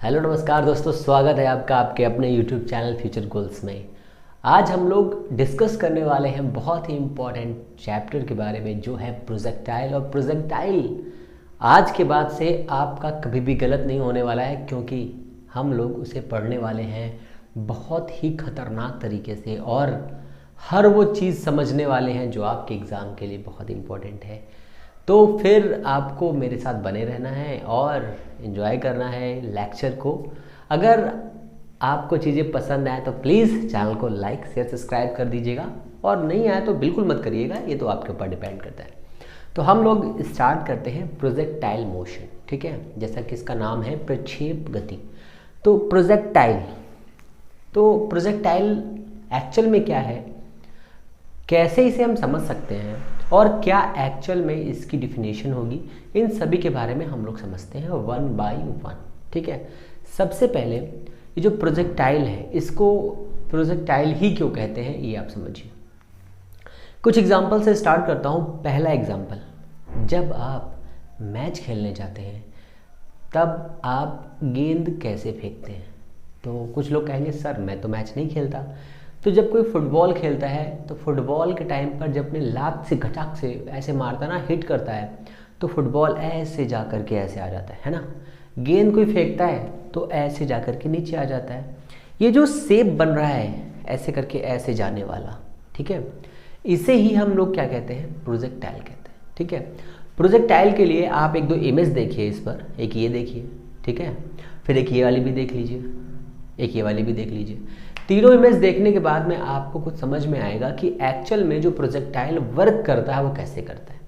Hello नमस्कार दोस्तों, स्वागत है आपका आपके अपने यूट्यूब चैनल फ्यूचर गोल्स में। आज हम लोग डिस्कस करने वाले हैं बहुत ही इम्पॉर्टेंट चैप्टर के बारे में, जो है प्रोजेक्टाइल। और प्रोजेक्टाइल आज के बाद से आपका कभी भी गलत नहीं होने वाला है, क्योंकि हम लोग उसे पढ़ने वाले हैं बहुत ही खतरनाक तरीके से और हर वो चीज़ समझने वाले हैं जो आपके एग्ज़ाम के लिए बहुत इम्पॉर्टेंट है। तो फिर आपको मेरे साथ बने रहना है और इन्जॉय करना है लेक्चर को। अगर आपको चीज़ें पसंद आए तो प्लीज़ चैनल को लाइक शेयर सब्सक्राइब कर दीजिएगा, और नहीं आए तो बिल्कुल मत करिएगा, ये तो आपके ऊपर डिपेंड करता है। तो हम लोग स्टार्ट करते हैं प्रोजेक्टाइल मोशन, ठीक है, जैसा कि इसका नाम है प्रक्षेप गति। तो प्रोजेक्टाइल एक्चुअल में क्या है, कैसे इसे हम समझ सकते हैं और क्या एक्चुअल में इसकी डिफिनेशन होगी, इन सभी के बारे में हम लोग समझते हैं वन बाय वन, ठीक है। सबसे पहले ये जो प्रोजेक्टाइल है, इसको प्रोजेक्टाइल ही क्यों कहते हैं ये आप समझिए। कुछ एग्जांपल से स्टार्ट करता हूँ। पहला एग्जांपल, जब आप मैच खेलने जाते हैं तब आप गेंद कैसे फेंकते हैं। तो कुछ लोग कहेंगे सर मैं तो मैच नहीं खेलता। तो जब कोई फुटबॉल खेलता है तो फुटबॉल के टाइम पर जब अपने लात से घटाक से ऐसे मारता ना, हिट करता है, तो फुटबॉल ऐसे जा कर के ऐसे आ जाता है ना। गेंद कोई फेंकता है तो ऐसे जा कर के नीचे आ जाता है। ये जो शेप बन रहा है ऐसे करके ऐसे जाने वाला, ठीक है, इसे ही हम लोग क्या कहते हैं, प्रोजेक्टाइल कहते हैं, ठीक है। प्रोजेक्टाइल के लिए आप एक दो इमेज देखिए इस पर, एक ये देखिए, ठीक है, फिर एक ये वाली भी देख लीजिए, एक ये वाली भी देख लीजिए। तीनों इमेज देखने के बाद में आपको कुछ समझ में आएगा कि एक्चुअल में जो प्रोजेक्टाइल वर्क करता है वो कैसे करता है,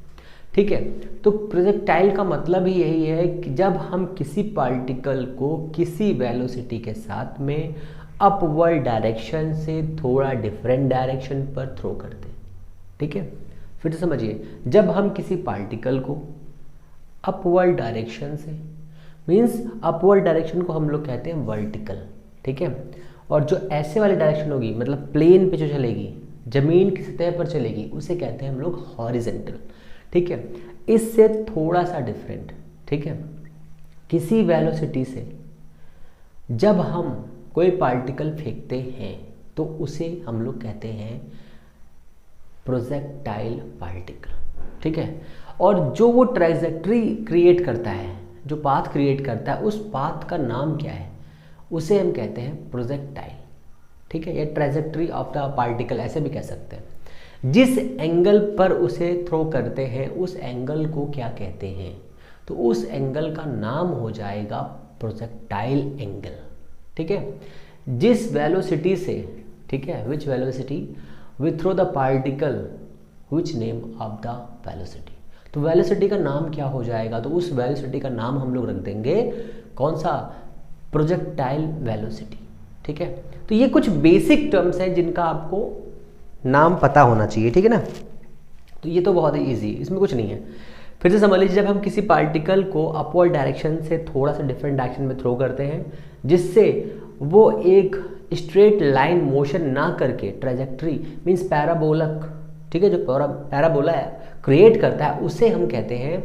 ठीक है। तो प्रोजेक्टाइल का मतलब ही यही है कि जब हम किसी पार्टिकल को किसी वेलोसिटी के साथ में अपवर्ड डायरेक्शन से थोड़ा डिफरेंट डायरेक्शन पर थ्रो करते हैं, ठीक है। फिर से समझिए, जब हम किसी पार्टिकल को अपवर्ड डायरेक्शन से, मीन्स अपवर्ड डायरेक्शन को हम लोग कहते हैं वर्टिकल, ठीक है, और जो ऐसे वाली डायरेक्शन होगी मतलब प्लेन पे जो चलेगी, जमीन की सतह पर चलेगी, उसे कहते हैं हम लोग हॉरिजेंटल, ठीक है। इससे थोड़ा सा डिफरेंट, ठीक है, किसी वेलोसिटी से जब हम कोई पार्टिकल फेंकते हैं तो उसे हम लोग कहते हैं प्रोजेक्टाइल पार्टिकल, ठीक है। और जो वो ट्रैजेक्टरी क्रिएट करता है, जो पाथ क्रिएट करता है, उस पाथ का नाम क्या है, उसे हम कहते हैं प्रोजेक्टाइल, ठीक है, या ट्रैजेक्टरी ऑफ द पार्टिकल ऐसे भी कह सकते हैं। जिस एंगल पर उसे थ्रो करते हैं उस एंगल को क्या कहते हैं, तो उस एंगल का नाम हो जाएगा प्रोजेक्टाइल एंगल, ठीक है। जिस वेलोसिटी से, ठीक है, which velocity we throw the particle, which name of the velocity, तो वेलोसिटी का नाम क्या हो जाएगा, तो उस वेलोसिटी का नाम हम लोग रख देंगे कौन सा, प्रोजेक्टाइल वेलोसिटी, ठीक है। तो ये कुछ बेसिक टर्म्स हैं जिनका आपको नाम पता होना चाहिए, ठीक है ना। तो ये तो बहुत ही इजी, इसमें कुछ नहीं है। फिर से समझ लीजिए, जब हम किसी पार्टिकल को अपवर्ड डायरेक्शन से थोड़ा सा डिफरेंट डायरेक्शन में थ्रो करते हैं, जिससे वो एक स्ट्रेट लाइन मोशन ना करके ट्रैजेक्टरी मीन्स पैराबोलक, ठीक है, जो पैराबोला है क्रिएट करता है, उसे हम कहते हैं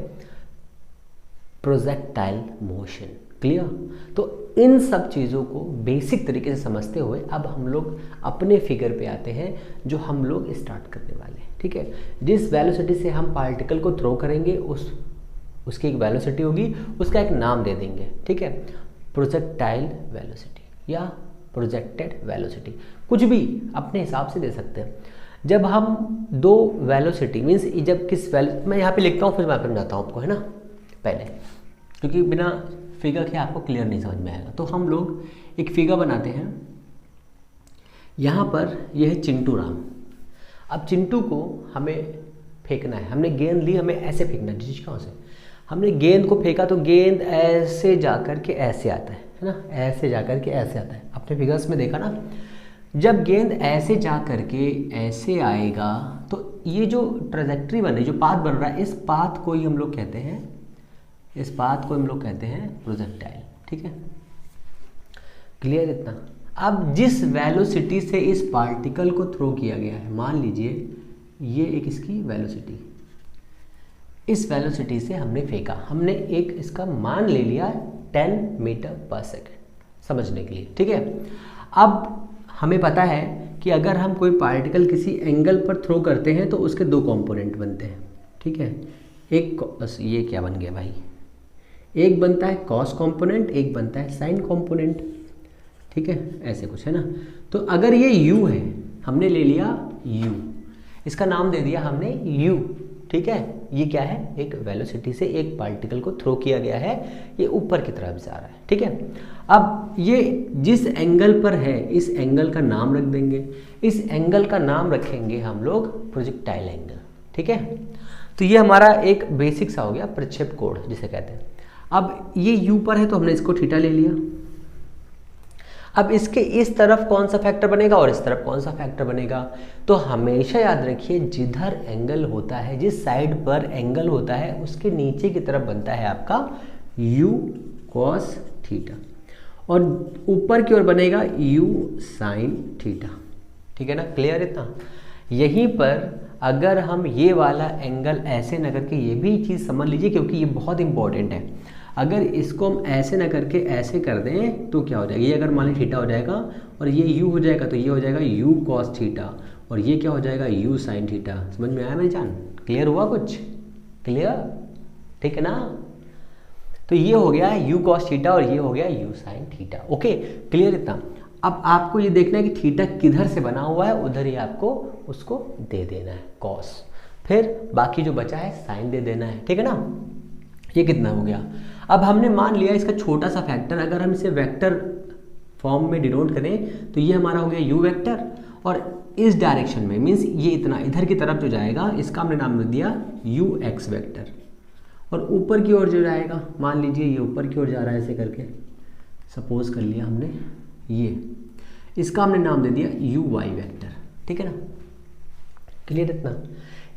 प्रोजेक्टाइल मोशन। क्लियर। तो इन सब चीज़ों को बेसिक तरीके से समझते हुए अब हम लोग अपने फिगर पे आते हैं जो हम लोग स्टार्ट करने वाले हैं, ठीक है। जिस वेलोसिटी से हम पार्टिकल को थ्रो करेंगे उसकी एक वेलोसिटी होगी, उसका एक नाम दे देंगे, ठीक है, प्रोजेक्टाइल वेलोसिटी या प्रोजेक्टेड वेलोसिटी, कुछ भी अपने हिसाब से दे सकते हैं। जब हम दो वेलोसिटी मीन्स जब मैं यहाँ पे लिखता हूँ फिर मैं समझाता हूँ आपको, है ना, पहले, क्योंकि बिना फिगर के आपको क्लियर नहीं समझ में आएगा। तो हम लोग एक फिगर बनाते हैं। यहाँ पर यह है चिंटू राम। अब चिंटू को हमें फेंकना है, हमने गेंद ली, हमें ऐसे फेंकना है, कहाँ से हमने गेंद को फेंका तो गेंद ऐसे जाकर के ऐसे आता है ना, ऐसे जाकर के ऐसे आता है। अपने फिगर्स में देखा ना, जब गेंद ऐसे जा कर के ऐसे आएगा तो ये जो ट्रैजेक्टरी बन रही, जो पाथ बन रहा है, इस पाथ को ही हम लोग कहते हैं, इस पाथ को हम लोग कहते हैं प्रोजेक्टाइल, ठीक है। क्लियर इतना। अब जिस वेलोसिटी से इस पार्टिकल को थ्रो किया गया है, मान लीजिए ये एक इसकी वेलोसिटी, इस वेलोसिटी से हमने फेंका, हमने एक इसका मान ले लिया 10 मीटर पर सेकेंड, समझने के लिए, ठीक है। अब हमें पता है कि अगर हम कोई पार्टिकल किसी एंगल पर थ्रो करते हैं तो उसके दो कंपोनेंट बनते हैं, ठीक है। एक ये क्या बन गया भाई, एक बनता है कॉस कंपोनेंट, एक बनता है साइन कंपोनेंट, ठीक है, ऐसे कुछ है ना। तो अगर ये u है, हमने ले लिया u, इसका नाम दे दिया हमने u, ठीक है। ये क्या है, एक वेलोसिटी से एक पार्टिकल को थ्रो किया गया है, ये ऊपर की तरफ जा रहा है, ठीक है। अब ये जिस एंगल पर है इस एंगल का नाम रख देंगे, इस एंगल का नाम रखेंगे हम लोग प्रोजेक्टाइल एंगल, ठीक है। तो ये हमारा एक बेसिक सा हो गया प्रक्षेप कोण जिसे कहते हैं। अब ये u पर है तो हमने इसको थीटा ले लिया। अब इसके इस तरफ कौन सा फैक्टर बनेगा और इस तरफ कौन सा फैक्टर बनेगा, तो हमेशा याद रखिए जिधर एंगल होता है, जिस साइड पर एंगल होता है उसके नीचे की तरफ बनता है आपका u cos थीटा और ऊपर की ओर बनेगा u sin थीटा, ठीक है ना, क्लियर इतना। यहीं पर अगर हम ये वाला एंगल ऐसे न करके, ये भी चीज़ समझ लीजिए क्योंकि ये बहुत इंपॉर्टेंट है, अगर इसको हम ऐसे ना करके ऐसे कर दें तो क्या हो जाएगा, ये अगर मान लीजिए थीटा हो जाएगा और ये u हो जाएगा तो ये हो जाएगा u cos थीटा और ये क्या हो जाएगा u sin थीटा। समझ में आया मेरी जान, क्लियर हुआ कुछ, क्लियर, ठीक है ना। तो ये हो गया u cos थीटा और ये हो गया u sin theta, okay, clear इतना। अब आपको ये देखना है कि थीटा किधर से बना हुआ है, उधर ही आपको उसको दे देना है cos, फिर बाकी जो बचा है sin दे देना है, ठीक है ना। ये कितना हो गया। अब हमने मान लिया इसका छोटा सा फैक्टर, अगर हम इसे वेक्टर फॉर्म में डिनोट करें तो ये हमारा हो गया u वेक्टर और इस डायरेक्शन में मीन्स ये इतना इधर की तरफ जो जाएगा इसका हमने नाम रख दिया ux वेक्टर और ऊपर की ओर जो जाएगा, मान लीजिए ये ऊपर की ओर जा रहा है ऐसे करके, सपोज कर लिया हमने ये, इसका हमने नाम दे दिया uy वेक्टर, ठीक है ना, क्लियर इतना।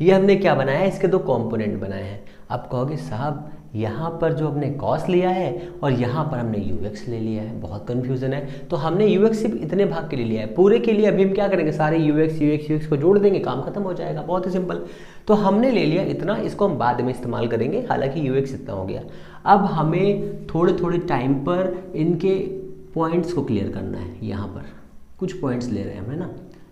ये हमने क्या बनाया है, इसके दो कंपोनेंट बनाए हैं। आप कहोगे साहब यहाँ पर जो हमने cos लिया है और यहाँ पर हमने ux ले लिया है, बहुत कन्फ्यूज़न है। तो हमने ux सिर्फ इतने भाग के लिए लिया है, पूरे के लिए अभी हम क्या करेंगे, सारे ux को जोड़ देंगे, काम खत्म हो जाएगा, बहुत ही सिंपल। तो हमने ले लिया इतना, इसको हम बाद में इस्तेमाल करेंगे, हालांकि ux इतना हो गया। अब हमें थोड़े थोड़े टाइम पर इनके पॉइंट्स को क्लियर करना है। यहाँ पर कुछ पॉइंट्स ले रहे हैं हम, है ना,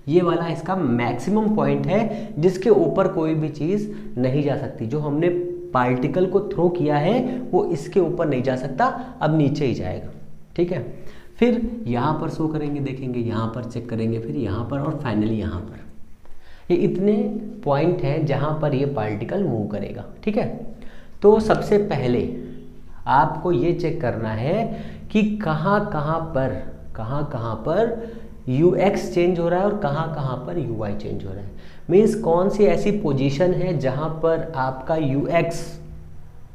ये वाला इसका मैक्सिमम पॉइंट है जिसके ऊपर कोई भी चीज़ नहीं जा सकती। जो हमने पार्टिकल को थ्रो किया है वो इसके ऊपर नहीं जा सकता, अब नीचे ही जाएगा, ठीक है। फिर यहाँ पर शो करेंगे, देखेंगे, यहाँ पर चेक करेंगे, फिर यहाँ पर और फाइनली यहाँ पर। ये इतने पॉइंट हैं जहाँ पर ये पार्टिकल मूव करेगा, ठीक है। तो सबसे पहले आपको ये चेक करना है कि कहाँ कहाँ पर ux चेंज हो रहा है और कहाँ पर uy चेंज हो रहा है। मीन्स कौन सी ऐसी पोजीशन है जहाँ पर आपका ux,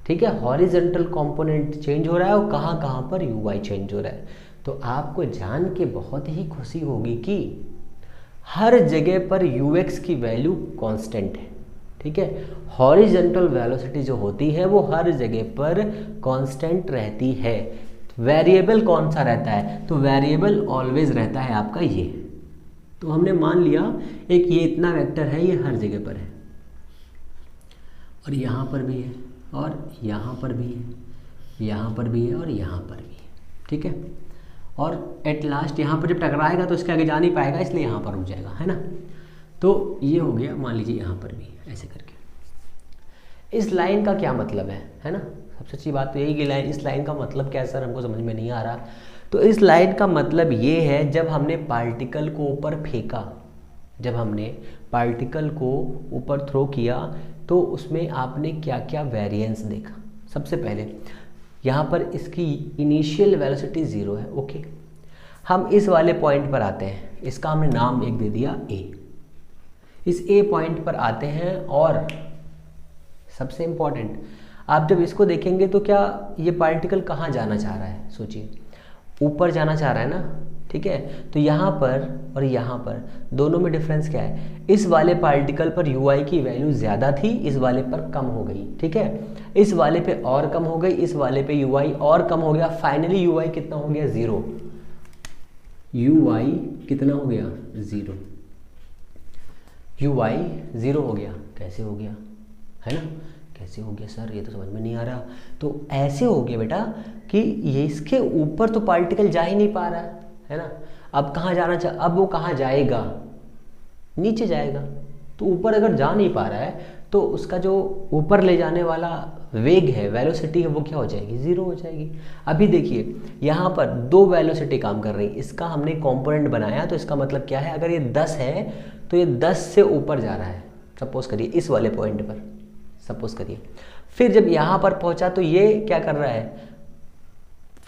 ठीक है, हॉरिजॉन्टल कंपोनेंट चेंज हो रहा है और कहाँ पर uy चेंज हो रहा है। तो आपको जान के बहुत ही खुशी होगी कि हर जगह पर ux की वैल्यू कांस्टेंट है, ठीक है। हॉरिजॉन्टल वेलोसिटी जो होती है वो हर जगह पर कांस्टेंट रहती है। वेरिएबल कौन सा रहता है, तो वेरिएबल ऑलवेज रहता है आपका ये। तो हमने मान लिया एक ये इतना वेक्टर है, ये हर जगह पर है और यहाँ पर भी है और यहाँ पर भी है, यहाँ पर भी है और यहाँ पर भी है, ठीक है। और एट लास्ट यहाँ पर जब टकराएगा तो इसके आगे जा नहीं पाएगा, इसलिए यहाँ पर रुक जाएगा, है ना। तो ये हो गया, मान लीजिए यहाँ पर भी ऐसे करके। इस लाइन का क्या मतलब है ना। सबसे अच्छी बात तो यही कि इस लाइन का मतलब क्या है सर, हमको समझ में नहीं आ रहा। तो इस लाइन का मतलब ये है जब हमने पार्टिकल को ऊपर फेंका, जब हमने पार्टिकल को ऊपर थ्रो किया तो उसमें आपने क्या क्या वेरिएंस देखा। सबसे पहले यहाँ पर इसकी इनिशियल वेलोसिटी 0 है, ओके। हम इस वाले पॉइंट पर आते हैं, इसका हमने नाम एक दे दिया a। इस a पॉइंट पर आते हैं और सबसे इम्पॉर्टेंट, आप जब इसको देखेंगे तो क्या ये पार्टिकल कहाँ जाना चाह रहा है, सोचिए, ऊपर जाना चाह रहा है ना, ठीक है। तो यहाँ पर और यहाँ पर दोनों में डिफरेंस क्या है, इस वाले पार्टिकल पर ui की वैल्यू ज़्यादा थी, इस वाले पर कम हो गई, ठीक है। इस वाले पे और कम हो गई, इस वाले पे ui और कम हो गया, फाइनली ui कितना हो गया, 0। ui कितना हो गया, 0। ui 0 हो गया, कैसे हो गया, है ना, कैसे हो गया सर, ये तो समझ में नहीं आ रहा। तो ऐसे हो गया बेटा, कि ये इसके ऊपर तो पार्टिकल जा ही नहीं पा रहा है ना। अब कहाँ जाना चाह, अब वो कहाँ जाएगा, नीचे जाएगा। तो ऊपर अगर जा नहीं पा रहा है तो उसका जो ऊपर ले जाने वाला वेग है, वेलोसिटी है, वो क्या हो जाएगी, ज़ीरो हो जाएगी। अभी देखिए यहाँ पर दो वेलोसिटी काम कर रही है, इसका हमने कंपोनेंट बनाया तो इसका मतलब क्या है, अगर ये 10 है तो ये 10 से ऊपर जा रहा है, सपोज करिए इस वाले पॉइंट पर, सपोज करिए। फिर जब यहाँ पर पहुँचा तो ये क्या कर रहा है,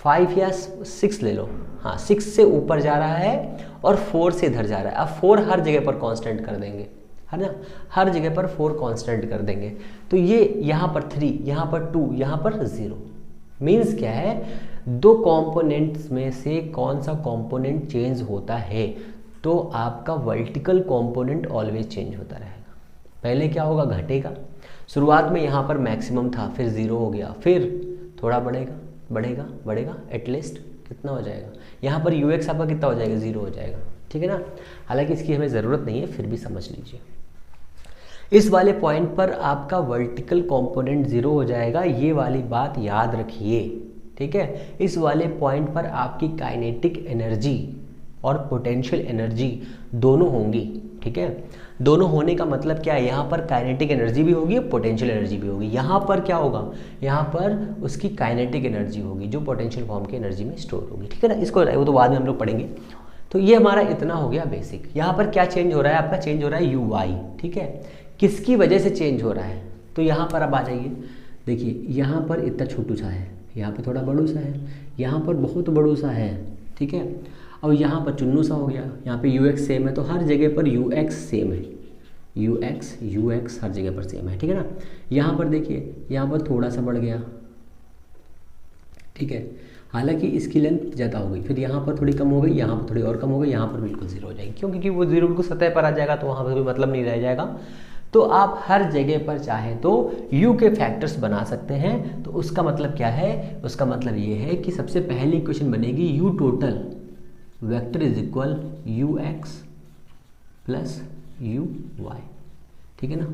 5 या 6 ले लो, हाँ 6 से ऊपर जा रहा है और 4 से इधर जा रहा है। अब 4 हर जगह पर कांस्टेंट कर देंगे, है ना, हर जगह पर 4 कांस्टेंट कर देंगे। तो ये यहाँ पर 3, यहाँ पर 2, यहाँ पर 0। मीन्स क्या है, दो कंपोनेंट्स में से कौन सा कंपोनेंट चेंज होता है, तो आपका वर्टिकल कंपोनेंट ऑलवेज चेंज होता रहेगा। पहले क्या होगा, घटेगा। शुरुआत में यहाँ पर मैक्सिमम था, फिर 0 हो गया, फिर थोड़ा बढ़ेगा बढ़ेगा बढ़ेगा, एटलीस्ट कितना हो जाएगा, यहाँ पर ux आपका कितना हो जाएगा, 0 हो जाएगा, ठीक है ना। हालांकि इसकी हमें ज़रूरत नहीं है, फिर भी समझ लीजिए। इस वाले पॉइंट पर आपका वर्टिकल कंपोनेंट 0 हो जाएगा, ये वाली बात याद रखिए, ठीक है। इस वाले पॉइंट पर आपकी काइनेटिक एनर्जी और पोटेंशियल एनर्जी दोनों होंगी, ठीक है। दोनों होने का मतलब क्या है, यहाँ पर काइनेटिक एनर्जी भी होगी, पोटेंशियल एनर्जी भी होगी। यहाँ पर क्या होगा, यहाँ पर उसकी काइनेटिक एनर्जी होगी जो पोटेंशियल फॉर्म की एनर्जी में स्टोर होगी, ठीक है ना। इसको वो तो बाद में हम लोग पढ़ेंगे। तो ये हमारा इतना हो गया बेसिक। यहाँ पर क्या चेंज हो रहा है, आपका चेंज हो रहा है ui, ठीक है। किसकी वजह से चेंज हो रहा है, तो यहाँ पर अब आ जाइए, देखिए यहाँ पर इतना छोटू सा है, यहाँ पर थोड़ा बड़ू सा है, यहाँ पर बहुत बड़ू सा है, ठीक है। और यहाँ पर चुन्नू सा हो गया, यहाँ पे ux सेम है, तो हर जगह पर ux सेम है, ux हर जगह पर सेम है, ठीक है ना। यहाँ पर देखिए, यहाँ पर थोड़ा सा बढ़ गया, ठीक है, हालांकि इसकी लेंथ ज़्यादा हो गई, फिर यहाँ पर थोड़ी कम हो गई, यहाँ पर थोड़ी और कम हो गई, यहाँ पर बिल्कुल 0 हो जाएगी। क्यों, क्योंकि वो 0 बिल्कुल सतह पर आ जाएगा, तो वहाँ पर कोई मतलब नहीं रह जाएगा। तो आप हर जगह पर चाहे तो u के फैक्टर्स बना सकते हैं। तो उसका मतलब क्या है, उसका मतलब ये है कि सबसे पहली इक्वेशन बनेगी u total vector is equal ux plus uy, ठीक है ना।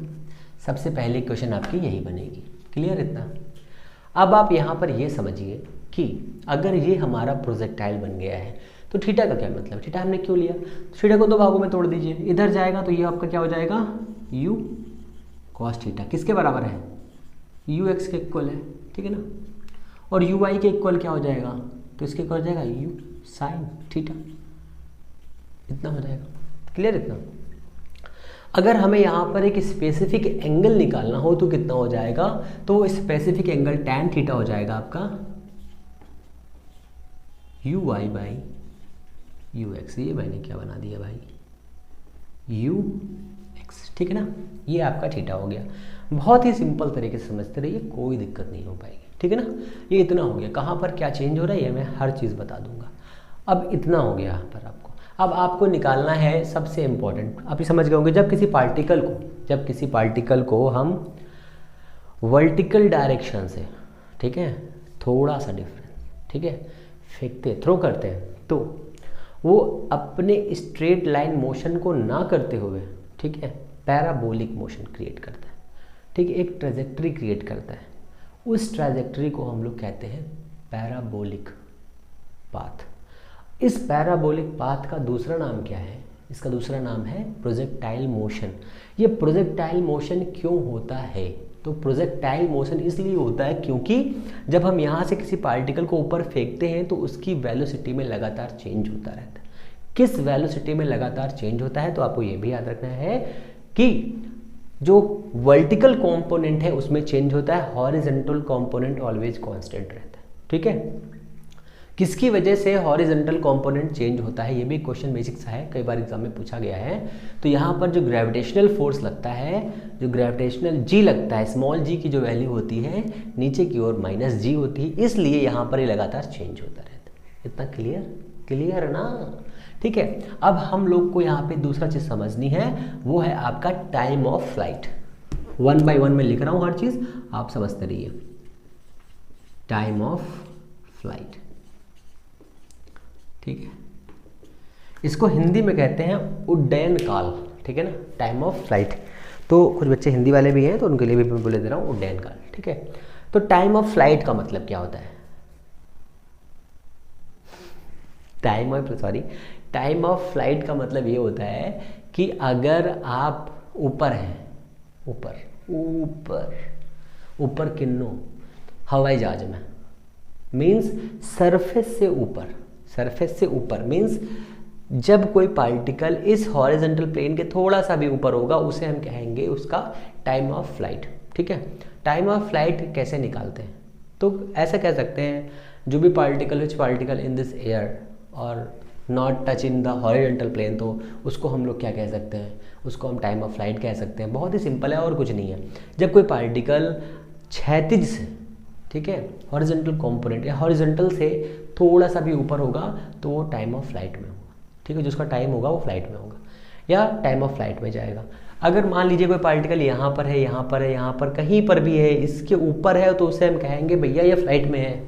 सबसे पहली इक्वेशन आपकी यही बनेगी, क्लियर इतना। अब आप यहाँ पर ये समझिए कि अगर ये हमारा प्रोजेक्टाइल बन गया है तो थीटा का क्या मतलब, थीटा हमने क्यों लिया, थीटा को दो भागों में तोड़ दीजिए, इधर जाएगा तो ये आपका क्या हो जाएगा, u cos थीटा किसके बराबर है, ux के इक्वल है, ठीक है ना। और uy के इक्वल क्या हो जाएगा, तो इसके इक्वल हो जाएगा u sin थीटा, इतना हो जाएगा, क्लियर इतना। अगर हमें यहाँ पर एक स्पेसिफिक एंगल निकालना हो तो कितना हो जाएगा, तो वो स्पेसिफिक एंगल tan थीटा हो जाएगा आपका uy बाई ux, ये मैंने क्या बना दिया भाई, ux, ठीक है ना। ये आपका थीटा हो गया। बहुत ही सिंपल तरीके से समझते रहिए, कोई दिक्कत नहीं हो पाएगी, ठीक है ना। ये इतना हो गया, कहाँ पर क्या चेंज हो रहा है ये मैं हर चीज़ बता दूंगा। अब इतना हो गया यहाँ पर आपको। अब आपको निकालना है सबसे इम्पोर्टेंट, आप ये समझ गए होंगे, जब किसी पार्टिकल को हम वर्टिकल डायरेक्शन से, ठीक है, थोड़ा सा डिफरेंस, ठीक है, फेंकते थ्रो करते हैं, तो वो अपने स्ट्रेट लाइन मोशन को ना करते हुए, ठीक है, पैराबोलिक मोशन क्रिएट करता है, ठीक है, एक ट्रेजेक्ट्री क्रिएट करता है। उस ट्रेजेक्ट्री को हम लोग कहते हैं पैराबोलिक पाथ। इस पैराबोलिक पाथ का दूसरा नाम क्या है, इसका दूसरा नाम है प्रोजेक्टाइल मोशन। ये प्रोजेक्टाइल मोशन क्यों होता है, तो प्रोजेक्टाइल मोशन इसलिए होता है क्योंकि जब हम यहाँ से किसी पार्टिकल को ऊपर फेंकते हैं तो उसकी वेलोसिटी में लगातार चेंज होता रहता है। किस वेलोसिटी में लगातार चेंज होता है, तो आपको ये भी याद रखना है कि जो वर्टिकल कंपोनेंट है उसमें चेंज होता है, हॉरिजॉन्टल कंपोनेंट ऑलवेज कांस्टेंट रहता है, ठीक है। किसकी वजह से हॉरिजॉन्टल कंपोनेंट चेंज होता है, ये भी क्वेश्चन बेसिक सा है, कई बार एग्जाम में पूछा गया है। तो यहाँ पर जो ग्रेविटेशनल फोर्स लगता है, जो ग्रेविटेशनल जी लगता है, स्मॉल जी की जो वैल्यू होती है नीचे की ओर -g होती है, इसलिए यहाँ पर ये लगातार चेंज होता रहता है। इतना क्लियर ना, ठीक है। अब हम लोग को यहाँ पे दूसरा चीज़ समझनी है, वो है आपका टाइम ऑफ फ्लाइट। 1 by 1 में लिख रहा हूँ हर चीज़, आप समझते रहिए। टाइम ऑफ फ्लाइट, ठीक है, इसको हिंदी में कहते हैं उड्डयन काल, ठीक है ना, टाइम ऑफ फ्लाइट। तो कुछ बच्चे हिंदी वाले भी हैं तो उनके लिए भी मैं बोले दे रहा हूँ उड्डयन काल, ठीक है। तो टाइम ऑफ फ्लाइट का मतलब क्या होता है, टाइम ऑफ फ्लाइट का मतलब ये होता है कि अगर आप ऊपर हैं, ऊपर किन्नो हवाई जहाज में, मीन्स सरफेस से ऊपर मीन्स जब कोई पार्टिकल इस हॉरिजॉन्टल प्लेन के थोड़ा सा भी ऊपर होगा उसे हम कहेंगे उसका टाइम ऑफ फ्लाइट। ठीक है, टाइम ऑफ फ्लाइट कैसे निकालते हैं? तो ऐसा कह सकते हैं जो भी पार्टिकल इन दिस एयर और not touch in the horizontal plane, तो उसको हम लोग क्या कह सकते हैं? उसको हम टाइम ऑफ फ्लाइट कह सकते हैं। बहुत ही सिंपल है और कुछ नहीं है। जब कोई पार्टिकल क्षैतिज से, ठीक है, हॉरिजॉन्टल कंपोनेंट या हॉरिजॉन्टल से थोड़ा सा भी ऊपर होगा तो वो टाइम ऑफ फ्लाइट में होगा। ठीक है, जिसका टाइम होगा वो फ्लाइट में होगा या टाइम ऑफ फ्लाइट में जाएगा। अगर मान लीजिए कोई पार्टिकल यहाँ पर है, यहाँ पर कहीं पर भी है, इसके ऊपर है, तो उसे हम कहेंगे भैया ये फ्लाइट में है।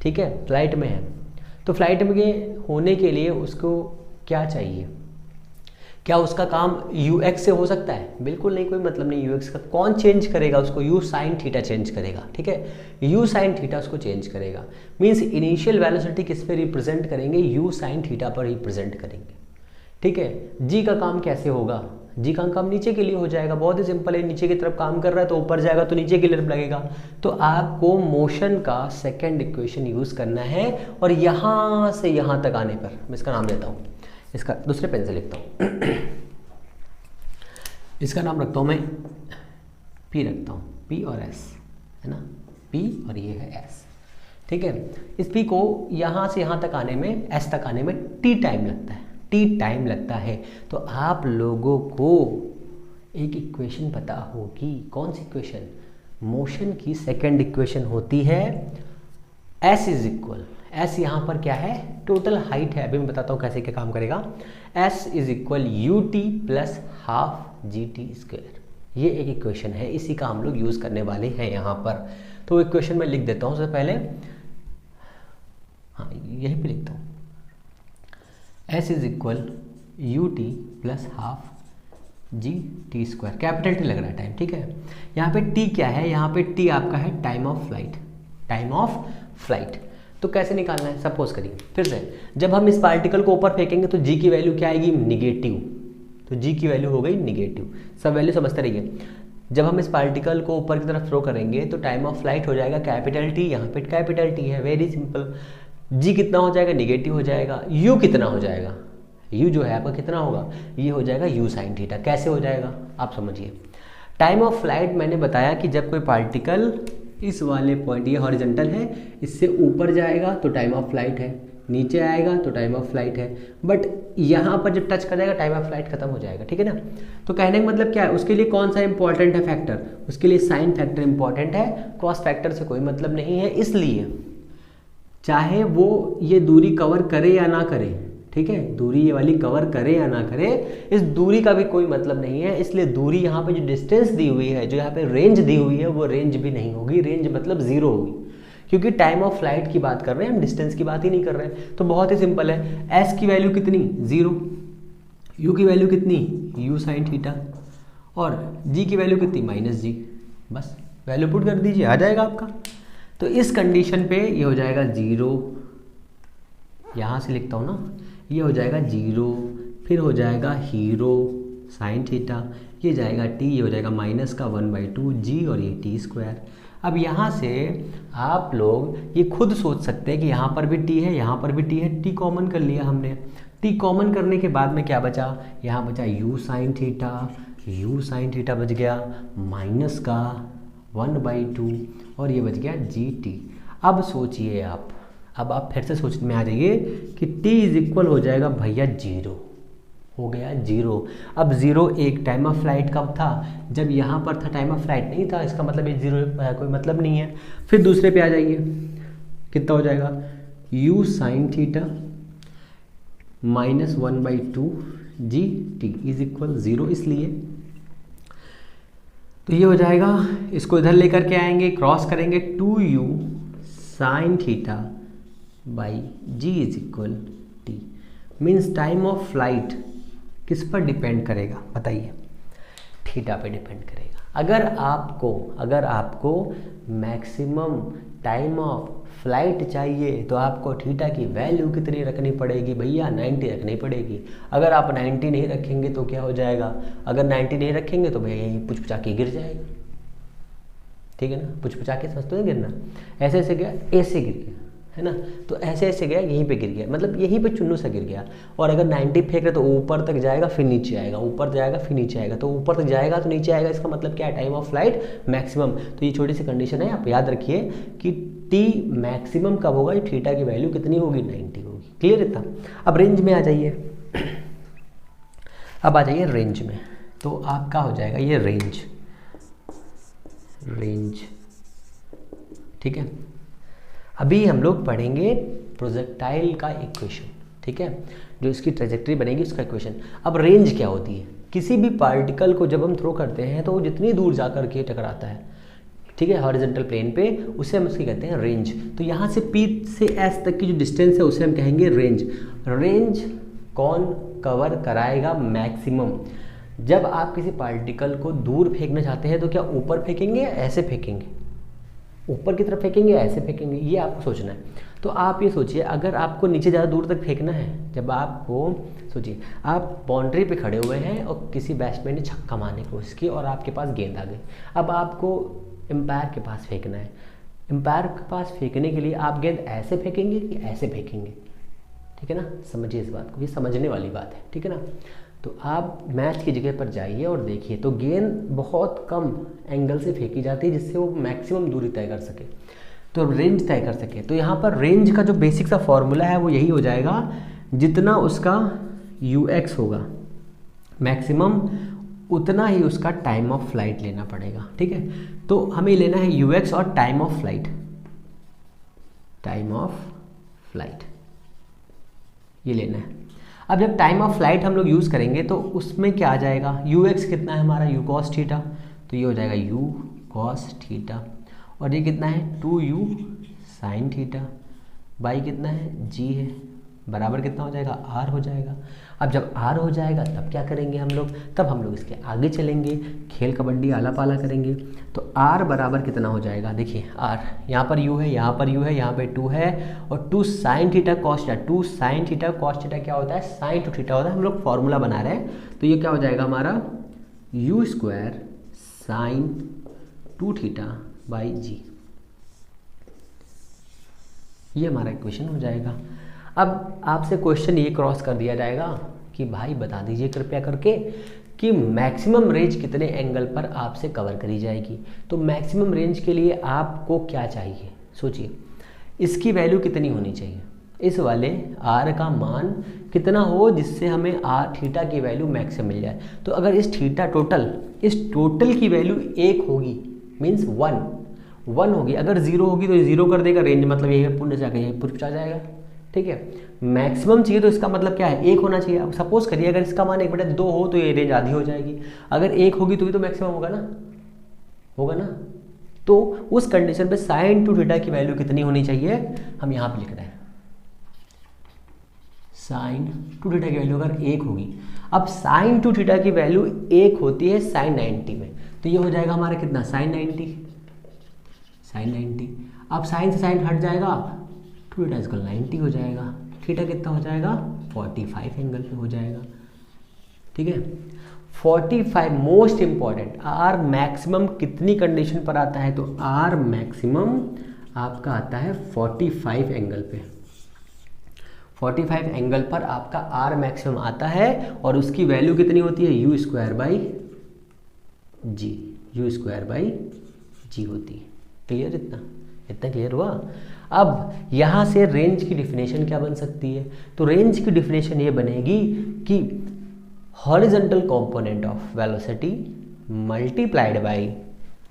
ठीक है, फ्लाइट में है। तो फ्लाइट में होने के लिए उसको क्या चाहिए? क्या उसका काम यूएक्स से हो सकता है? बिल्कुल नहीं, कोई मतलब नहीं। यूएक्स का कौन चेंज करेगा उसको? यू साइन थीटा चेंज करेगा। ठीक है, यू साइन थीटा उसको चेंज करेगा। मीन्स इनिशियल वेलोसिटी किस पे रिप्रेजेंट करेंगे? यू साइन थीटा पर रिप्रेजेंट करेंगे। ठीक है, जी का काम कैसे होगा? जी का काम नीचे के लिए हो जाएगा। बहुत ही सिंपल है, नीचे की तरफ काम कर रहा है तो ऊपर जाएगा तो नीचे की तरफ लगेगा। तो आपको मोशन का सेकंड इक्वेशन यूज़ करना है और यहाँ से यहाँ तक आने पर मैं इसका नाम देता हूँ, इसका दूसरे पेन से लिखता हूँ इसका नाम रखता हूँ मैं पी रखता हूँ, पी और एस है ना, पी और ये है एस। ठीक है, इस पी को यहाँ से यहाँ तक आने में, एस तक आने में टी टाइम लगता है। तो आप लोगों को एक इक्वेशन पता होगी। कौन सी इक्वेशन? मोशन की सेकंड इक्वेशन होती है एस इज इक्वल, एस यहाँ पर क्या है? टोटल हाइट है। अभी मैं बताता हूँ कैसे क्या काम करेगा। S is equal U T plus half g t square. ये एक इक्वेशन है, इसी का हम लोग यूज़ करने वाले हैं यहाँ पर। तो इक्वेशन मैं लिख देता हूँ सबसे पहले, हाँ यहीं पे लिखता हूँ, S is equal U T plus half g t square. Capital T लग रहा है टाइम। ठीक है, यहाँ पे टी क्या है? यहाँ पे टी आपका है टाइम ऑफ फ्लाइट। तो कैसे निकालना है? सपोज करिए फिर से, जब हम इस पार्टिकल को ऊपर फेंकेंगे तो जी की वैल्यू क्या आएगी? निगेटिव। तो जी की वैल्यू हो गई निगेटिव। सब वैल्यू समझते रहिए। जब हम इस पार्टिकल को ऊपर की तरफ थ्रो करेंगे तो टाइम ऑफ फ्लाइट हो जाएगा कैपिटल टी। यहाँ पे कैपिटल टी है, वेरी सिंपल। जी कितना हो जाएगा? निगेटिव हो जाएगा। यू कितना हो जाएगा? यू जो है आपका कितना होगा? ये हो जाएगा यू साइन थीटा। कैसे हो जाएगा आप समझिए। टाइम ऑफ फ्लाइट मैंने बताया कि जब कोई पार्टिकल इस वाले पॉइंट, ये हॉरिजॉन्टल है, इससे ऊपर जाएगा तो टाइम ऑफ फ्लाइट है, नीचे आएगा तो टाइम ऑफ फ्लाइट है, बट यहाँ पर जब टच कर जाएगा टाइम ऑफ फ्लाइट खत्म हो जाएगा। ठीक है ना। तो कहने का मतलब क्या है? उसके लिए कौन सा इंपॉर्टेंट है फैक्टर? उसके लिए साइन फैक्टर इंपॉर्टेंट है, कॉस फैक्टर से कोई मतलब नहीं है। इसलिए चाहे वो ये दूरी कवर करे या ना करे, ठीक है, दूरी ये वाली कवर करे या ना करे, इस दूरी का भी कोई मतलब नहीं है। इसलिए दूरी यहाँ पे जो डिस्टेंस दी हुई है, जो यहाँ पे रेंज दी हुई है, वो रेंज भी नहीं होगी। रेंज मतलब जीरो होगी, क्योंकि टाइम ऑफ फ्लाइट की बात कर रहे हैं हम, डिस्टेंस की बात ही नहीं कर रहे हैं। तो बहुत ही सिंपल है, एस की वैल्यू कितनी? जीरो। यू की वैल्यू कितनी? You sine theta. और जी की वैल्यू कितनी? माइनस जी। बस वैल्यू पुट कर दीजिए, आ जाएगा आपका। तो इस कंडीशन पे ये हो जाएगा जीरो, यहाँ से लिखता हूँ ना, ये हो जाएगा जीरो, फिर हो जाएगा हीरो साइन थीटा, ये जाएगा टी, ये हो जाएगा माइनस का 1/2 जी और ये टी स्क्वायर। अब यहाँ से आप लोग ये खुद सोच सकते हैं कि यहाँ पर भी टी है, यहाँ पर भी टी है, टी कॉमन कर लिया हमने। टी कॉमन करने के बाद में क्या बचा? यहाँ बचा यू साइन थीटा बच गया माइनस का 1/2 और ये बच गया जी टी। अब सोचिए अब आप फिर से सोचने में आ जाइए कि t इज इक्वल हो जाएगा भैया जीरो, हो गया जीरो। अब जीरो एक टाइम ऑफ फ्लाइट कब था? जब यहाँ पर था, टाइम ऑफ फ्लाइट नहीं था, इसका मतलब ये जीरो कोई मतलब नहीं है। फिर दूसरे पे आ जाइए, कितना हो जाएगा? u sine theta minus 1/2 g T is equal zero. इसलिए तो ये हो जाएगा, इसको इधर लेकर के आएंगे, क्रॉस करेंगे, 2u sine theta by g is equal t. Means time of flight किस पर डिपेंड करेगा बताइए? थीटा पे डिपेंड करेगा। अगर आपको मैक्सिमम टाइम ऑफ फ्लाइट चाहिए तो आपको थीटा की वैल्यू कितनी रखनी पड़ेगी भैया? 90 रखनी पड़ेगी। अगर आप 90 नहीं रखेंगे तो क्या हो जाएगा? अगर 90 नहीं रखेंगे तो भैया यही पुचपुचा के गिर जाएगा, ठीक है ना? पुचपुचा के समझते हैं गिरना, ऐसे ऐसे गया, ऐसे गिर गया, है ना? तो ऐसे ऐसे गया, यहीं पे गिर गया, मतलब यहीं पे चुन्नू सा गिर गया। और अगर 90 फेंक रहे तो ऊपर तक जाएगा फिर नीचे आएगा, ऊपर जाएगा फिर नीचे आएगा, तो ऊपर तक जाएगा तो नीचे आएगा, इसका मतलब क्या है? Time of flight maximum. तो ये छोटी सी कंडीशन है, आप याद रखिए कि टी मैक्सिमम कब होगा? थीटा की वैल्यू कितनी होगी? 90 होगी। क्लियर इतना? अब रेंज में आ जाइए, अब आ जाइए रेंज में। तो आपका हो जाएगा ये रेंज, ठीक है। अभी हम लोग पढ़ेंगे प्रोजेक्टाइल का इक्वेशन, ठीक है, जो इसकी ट्रेजेक्ट्री बनेगी उसका इक्वेशन। अब रेंज क्या होती है? किसी भी पार्टिकल को जब हम थ्रो करते हैं तो वो जितनी दूर जा कर के टकराता है, ठीक है, हॉरिजॉन्टल प्लेन पे, उसे हम उसकी कहते हैं रेंज। तो यहाँ से P से S तक की जो डिस्टेंस है उसे हम कहेंगे रेंज। रेंज कौन कवर कराएगा? मैक्सिमम। जब आप किसी पार्टिकल को दूर फेंकना चाहते हैं तो क्या ऊपर फेंकेंगे या ऐसे फेंकेंगे? ऊपर की तरफ फेंकेंगे या ऐसे फेंकेंगे, ये आपको सोचना है। तो आप ये सोचिए, अगर आपको नीचे ज़्यादा दूर तक फेंकना है, जब आपको सोचिए आप बाउंड्री पे खड़े हुए हैं और किसी बैट्समैन ने छक्का मारने की कोशिश की और आपके पास गेंद आ गई। अब आपको एम्पायर के पास फेंकना है। एम्पायर के पास फेंकने के लिए आप गेंद ऐसे फेंकेंगे कि ऐसे फेंकेंगे? ठीक है ना, समझिए इस बात को, ये समझने वाली बात है, ठीक है ना। तो आप मैच की जगह पर जाइए और देखिए, तो गेंद बहुत कम एंगल से फेंकी जाती है जिससे वो मैक्सिमम दूरी तय कर सके, तो रेंज तय कर सके। तो यहाँ पर रेंज का जो बेसिक सा फॉर्मूला है वो यही हो जाएगा, जितना उसका ux होगा मैक्सिमम उतना ही उसका टाइम ऑफ फ्लाइट लेना पड़ेगा, ठीक है। तो हमें लेना है ux और टाइम ऑफ फ्लाइट, ये लेना है। अब जब टाइम ऑफ फ्लाइट हम लोग यूज़ करेंगे तो उसमें क्या आ जाएगा? ux कितना है हमारा? u cos थीटा, तो ये हो जाएगा u cos थीटा, और ये कितना है? 2u sin थीटा, बाई कितना है? g है, बराबर कितना हो जाएगा? r हो जाएगा। अब जब r हो जाएगा तब क्या करेंगे हम लोग? तब हम लोग इसके आगे चलेंगे, खेल कबड्डी आला पाला करेंगे। तो r बराबर कितना हो जाएगा? देखिए r, यहाँ पर u है, यहाँ पर u है, यहाँ पे 2 है, और 2 sin theta cos theta, 2 sin theta cos theta क्या होता है? sin टू थीटा होता है। हम लोग फॉर्मूला बना रहे हैं, तो ये क्या हो जाएगा हमारा? u square sin 2 theta by g, ये हमारा इक्वेशन हो जाएगा। अब आपसे क्वेश्चन ये क्रॉस कर दिया जाएगा कि भाई बता दीजिए कृपया करके कि मैक्सिमम रेंज कितने एंगल पर आपसे कवर करी जाएगी। तो मैक्सिमम रेंज के लिए आपको क्या चाहिए? सोचिए, इसकी वैल्यू कितनी होनी चाहिए? इस वाले r का मान कितना हो जिससे हमें r थीटा की वैल्यू मैक्सिमम मिल जाए। तो अगर इस टोटल की वैल्यू 1 होगी, मीन्स 1 होगी, अगर 0 होगी तो 0 कर देगा, रेंज मतलब ये पुण्य जाकर ये पुरचा जाएगा, ठीक है। मैक्सिमम चाहिए तो इसका मतलब क्या है? 1 होना चाहिए। अब सपोज करिए अगर इसका मान 1/2 हो तो ये रेंज आधी हो जाएगी, अगर 1 होगी तो भी तो मैक्सिमम होगा ना। तो उस कंडीशन पे sin 2 थीटा की वैल्यू कितनी होनी चाहिए? हम यहाँ पे लिख रहे हैं sin 2 थीटा की वैल्यू अगर 1 होगी। अब sin 2 थीटा की वैल्यू 1 होती है sin 90 में, तो ये हो जाएगा हमारा कितना? sin 90। अब sin से sin हट जाएगा, 2 थीटा इक्वल 90 हो जाएगा। थीटा कितना हो जाएगा? 45 एंगल पे हो जाएगा, ठीक है। 45 मोस्ट इंपॉर्टेंट, आर मैक्सिमम कितनी कंडीशन पर आता है? तो आर मैक्सिमम आपका आता है 45 एंगल पे। 45 एंगल पर आपका आर मैक्सिमम आता है और उसकी वैल्यू कितनी होती है? u स्क्वायर बाई जी होती है। क्लियर? इतना क्लियर हुआ? अब यहाँ से रेंज की डिफिनेशन क्या बन सकती है? तो रेंज की डिफिनेशन ये बनेगी कि horizontal component of velocity multiplied by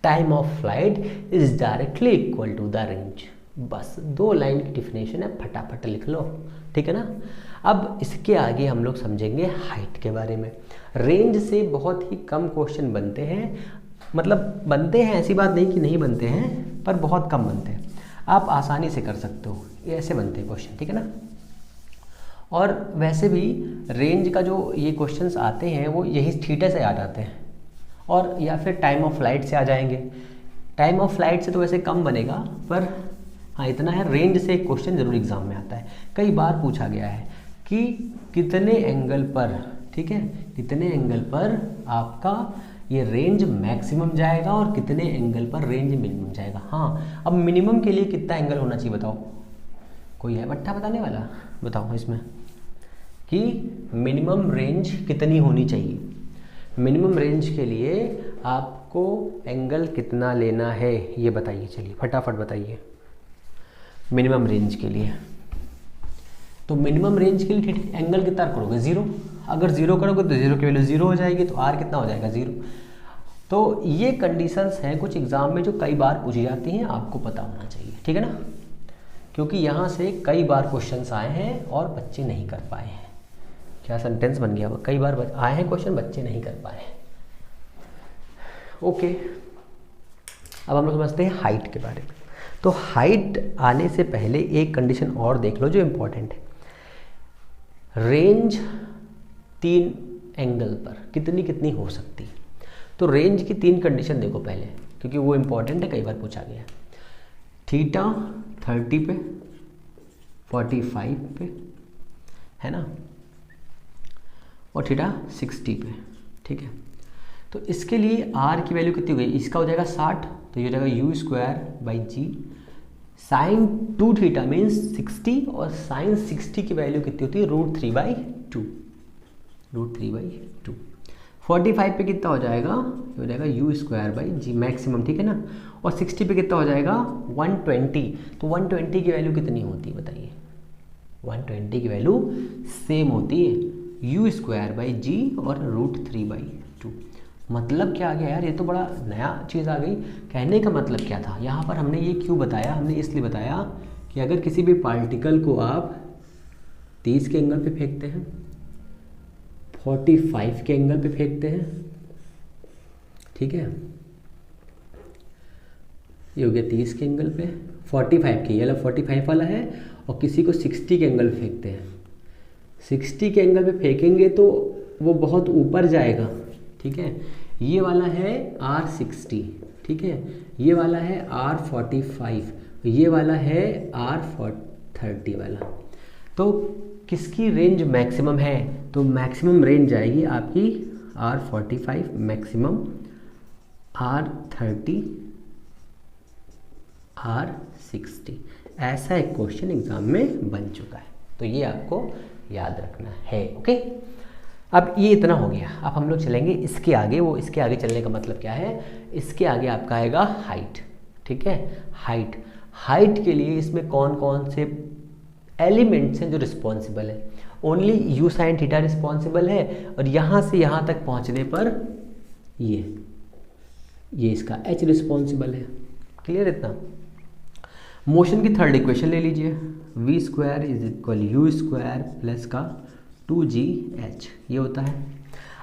time of flight is directly equal to the range. बस 2 लाइन की डिफिनेशन है, फटाफट लिख लो, ठीक है ना। अब इसके आगे हम लोग समझेंगे हाइट के बारे में। रेंज से बहुत ही कम क्वेश्चन बनते हैं, मतलब बनते हैं, ऐसी बात नहीं कि नहीं बनते हैं, पर बहुत कम बनते हैं। आप आसानी से कर सकते हो, ये ऐसे बनते हैं क्वेश्चन, ठीक है ना। और वैसे भी रेंज का जो ये क्वेश्चंस आते हैं वो यही थीटा से आ जाते हैं, और या फिर टाइम ऑफ फ्लाइट से आ जाएंगे। टाइम ऑफ फ्लाइट से तो वैसे कम बनेगा, पर हाँ इतना है। रेंज से एक क्वेश्चन जरूर एग्जाम में आता है, कई बार पूछा गया है कि कितने एंगल पर, ठीक है, कितने एंगल पर आपका ये रेंज मैक्सिमम जाएगा और कितने एंगल पर रेंज मिनिमम जाएगा। हाँ अब मिनिमम के लिए कितना एंगल होना चाहिए बताओ, कोई है बट्टा बताने वाला, बताओ इसमें कि मिनिमम रेंज कितनी होनी चाहिए। मिनिमम रेंज के लिए आपको एंगल कितना लेना है ये बताइए, चलिए फटाफट बताइए मिनिमम रेंज के लिए। तो मिनिमम रेंज के लिए ठीक एंगल कितना करोगे, 0। अगर 0 करोगे तो 0 की वैल्यू 0 हो जाएगी, तो r कितना हो जाएगा 0। तो ये कंडीशंस हैं कुछ एग्जाम में जो कई बार पूछी जाती हैं, आपको पता होना चाहिए, ठीक है ना, क्योंकि यहाँ से कई बार क्वेश्चंस आए हैं और बच्चे नहीं कर पाए हैं। क्या सेंटेंस बन गया वो, कई बार आए हैं क्वेश्चन, बच्चे नहीं कर पाए हैं। ओके अब हम लोग समझते हैं हाइट के बारे में। तो हाइट आने से पहले एक कंडीशन और देख लो जो इम्पोर्टेंट है। रेंज 3 एंगल पर कितनी कितनी हो सकती है। तो रेंज की 3 कंडीशन देखो पहले, क्योंकि वो इम्पोर्टेंट है, कई बार पूछा गया है। थीटा 30 पे, 45 पे, है ना, और थीटा 60 पे, ठीक है। तो इसके लिए r की वैल्यू कितनी हो गई, इसका हो जाएगा 60, तो ये हो जाएगा u²/g। साइन 2 थीटा मीन्स 60 और साइन 60 की वैल्यू कितनी होती है, √3/2, √3/2। 45 पे कितना हो जाएगा, ये हो जाएगा u²/g मैक्सिमम, ठीक है ना, और 60 पे कितना हो जाएगा 120। तो 120 की वैल्यू कितनी होती है बताइए, 120 की वैल्यू सेम होती है u²/g और √3/2। मतलब क्या आ गया यार, ये तो बड़ा नया चीज़ आ गई। कहने का मतलब क्या था यहाँ पर, हमने ये क्यों बताया, हमने इसलिए बताया कि अगर किसी भी पार्टिकल को आप 30 के एंगल पे फेंकते हैं, 45 के एंगल पे फेंकते हैं, ठीक है, ये हो गया 30 के एंगल पे, 45 के, ये वाला 45 वाला है, और किसी को 60 के एंगल पे फेंकते हैं, 60 के एंगल पे फेंकेंगे तो वो बहुत ऊपर जाएगा, ठीक है। ये वाला है R60, ठीक है, ये वाला है R45, ये वाला है R30 वाला। तो किसकी रेंज मैक्सिमम है, तो मैक्सिमम रेंज आएगी आपकी R45 मैक्सिमम, R30, R60। ऐसा एक क्वेश्चन एग्जाम में बन चुका है, तो ये आपको याद रखना है। ओके अब ये इतना हो गया। अब हम लोग चलेंगे इसके आगे। वो इसके आगे चलने का मतलब क्या है, इसके आगे आपका आएगा हाइट, ठीक है। हाइट के लिए इसमें कौन कौन से एलिमेंट्स हैं जो रिस्पॉन्सिबल है। Only u sin theta responsible है, और यहाँ से यहाँ तक पहुँचने पर ये इसका h रिस्पॉन्सिबल है। क्लियर इतना। मोशन की थर्ड इक्वेशन ले लीजिए, v² = u² प्लस का 2gh, ये होता है।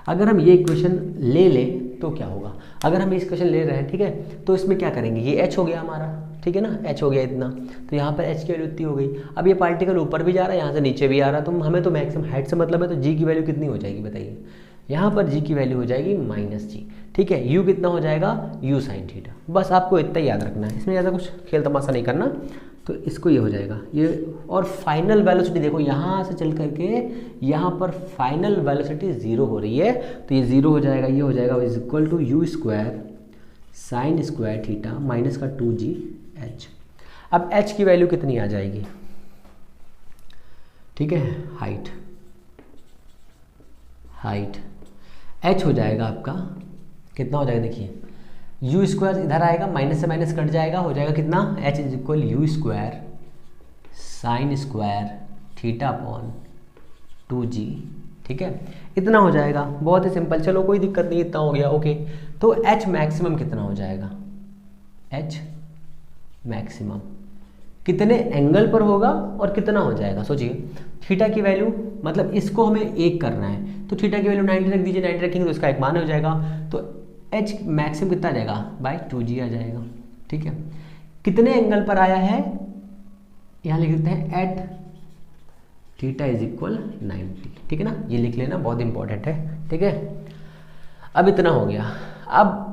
अगर हम ये इक्वेशन ले लें तो क्या होगा, अगर हम ये इक्वेशन ले रहे हैं, ठीक है, तो इसमें क्या करेंगे, ये h हो गया हमारा, ठीक है ना, h हो गया इतना, तो यहाँ पर h की वैल्यू इतनी हो गई। अब ये पार्टिकल ऊपर भी जा रहा है, यहाँ से नीचे भी आ रहा है, तो हमें तो मैक्सिमम हाइट से मतलब है, तो g की वैल्यू कितनी हो जाएगी बताइए, यहाँ पर g की वैल्यू हो जाएगी -g, ठीक है। u कितना हो जाएगा, u sin थीटा। बस आपको इतना ही याद रखना है, इसमें ज़्यादा कुछ खेल तमाशा नहीं करना। तो इसको ये हो जाएगा ये, और फाइनल वेलोसिटी देखो यहाँ से चल करके यहाँ पर फाइनल वेलोसिटी 0 हो रही है, तो ये 0 हो जाएगा, ये हो जाएगा = u² sin² थीटा माइनस का 2gh। अब h की वैल्यू कितनी आ जाएगी, ठीक है, हाइट h हो जाएगा आपका, कितना हो जाएगा देखिए, u² इधर आएगा, माइनस से माइनस कट जाएगा, हो जाएगा कितना, h = u² sin² theta upon 2g, ठीक है, इतना हो जाएगा। बहुत ही सिंपल, चलो कोई दिक्कत नहीं, इतना हो गया। ओके तो h मैक्सिमम कितना हो जाएगा, h मैक्सिमम कितने एंगल पर होगा और कितना हो जाएगा, सोचिए। थीटा की वैल्यू, मतलब इसको हमें 1 करना है, तो थीटा की वैल्यू 90 रख दीजिए, 90 रखेंगे तो इसका 1 मान हो जाएगा, तो h मैक्सिमम कितना आ जाएगा, /2g आ जाएगा, ठीक है। कितने एंगल पर आया है, यहाँ लिख देते हैं एट थीटा = 90, ठीक है ना, ये लिख लेना, बहुत इंपॉर्टेंट है, ठीक है। अब इतना हो गया। अब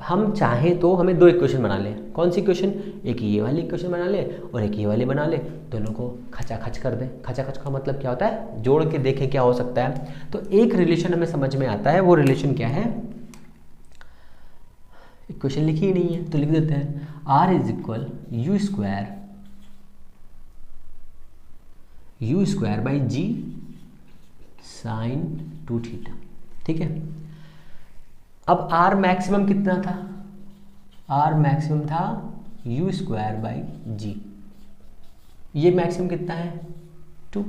हम चाहें तो हमें 2 इक्वेशन बना लें, कौन सी इक्वेशन, एक ये वाली इक्वेशन बना ले और एक ये वाली बना ले, दोनों को खचाखच कर दें। खचाखच का मतलब क्या होता है, जोड़ के देखें क्या हो सकता है। तो एक रिलेशन हमें समझ में आता है, वो रिलेशन क्या है, इक्वेशन लिखी ही नहीं है तो लिख देते हैं, R is equal u square by g sine 2 theta. ठीक है, अब R मैक्सिमम कितना था, R मैक्सिमम था यू स्क्वायर बाई जी, ये मैक्सिमम कितना है 2।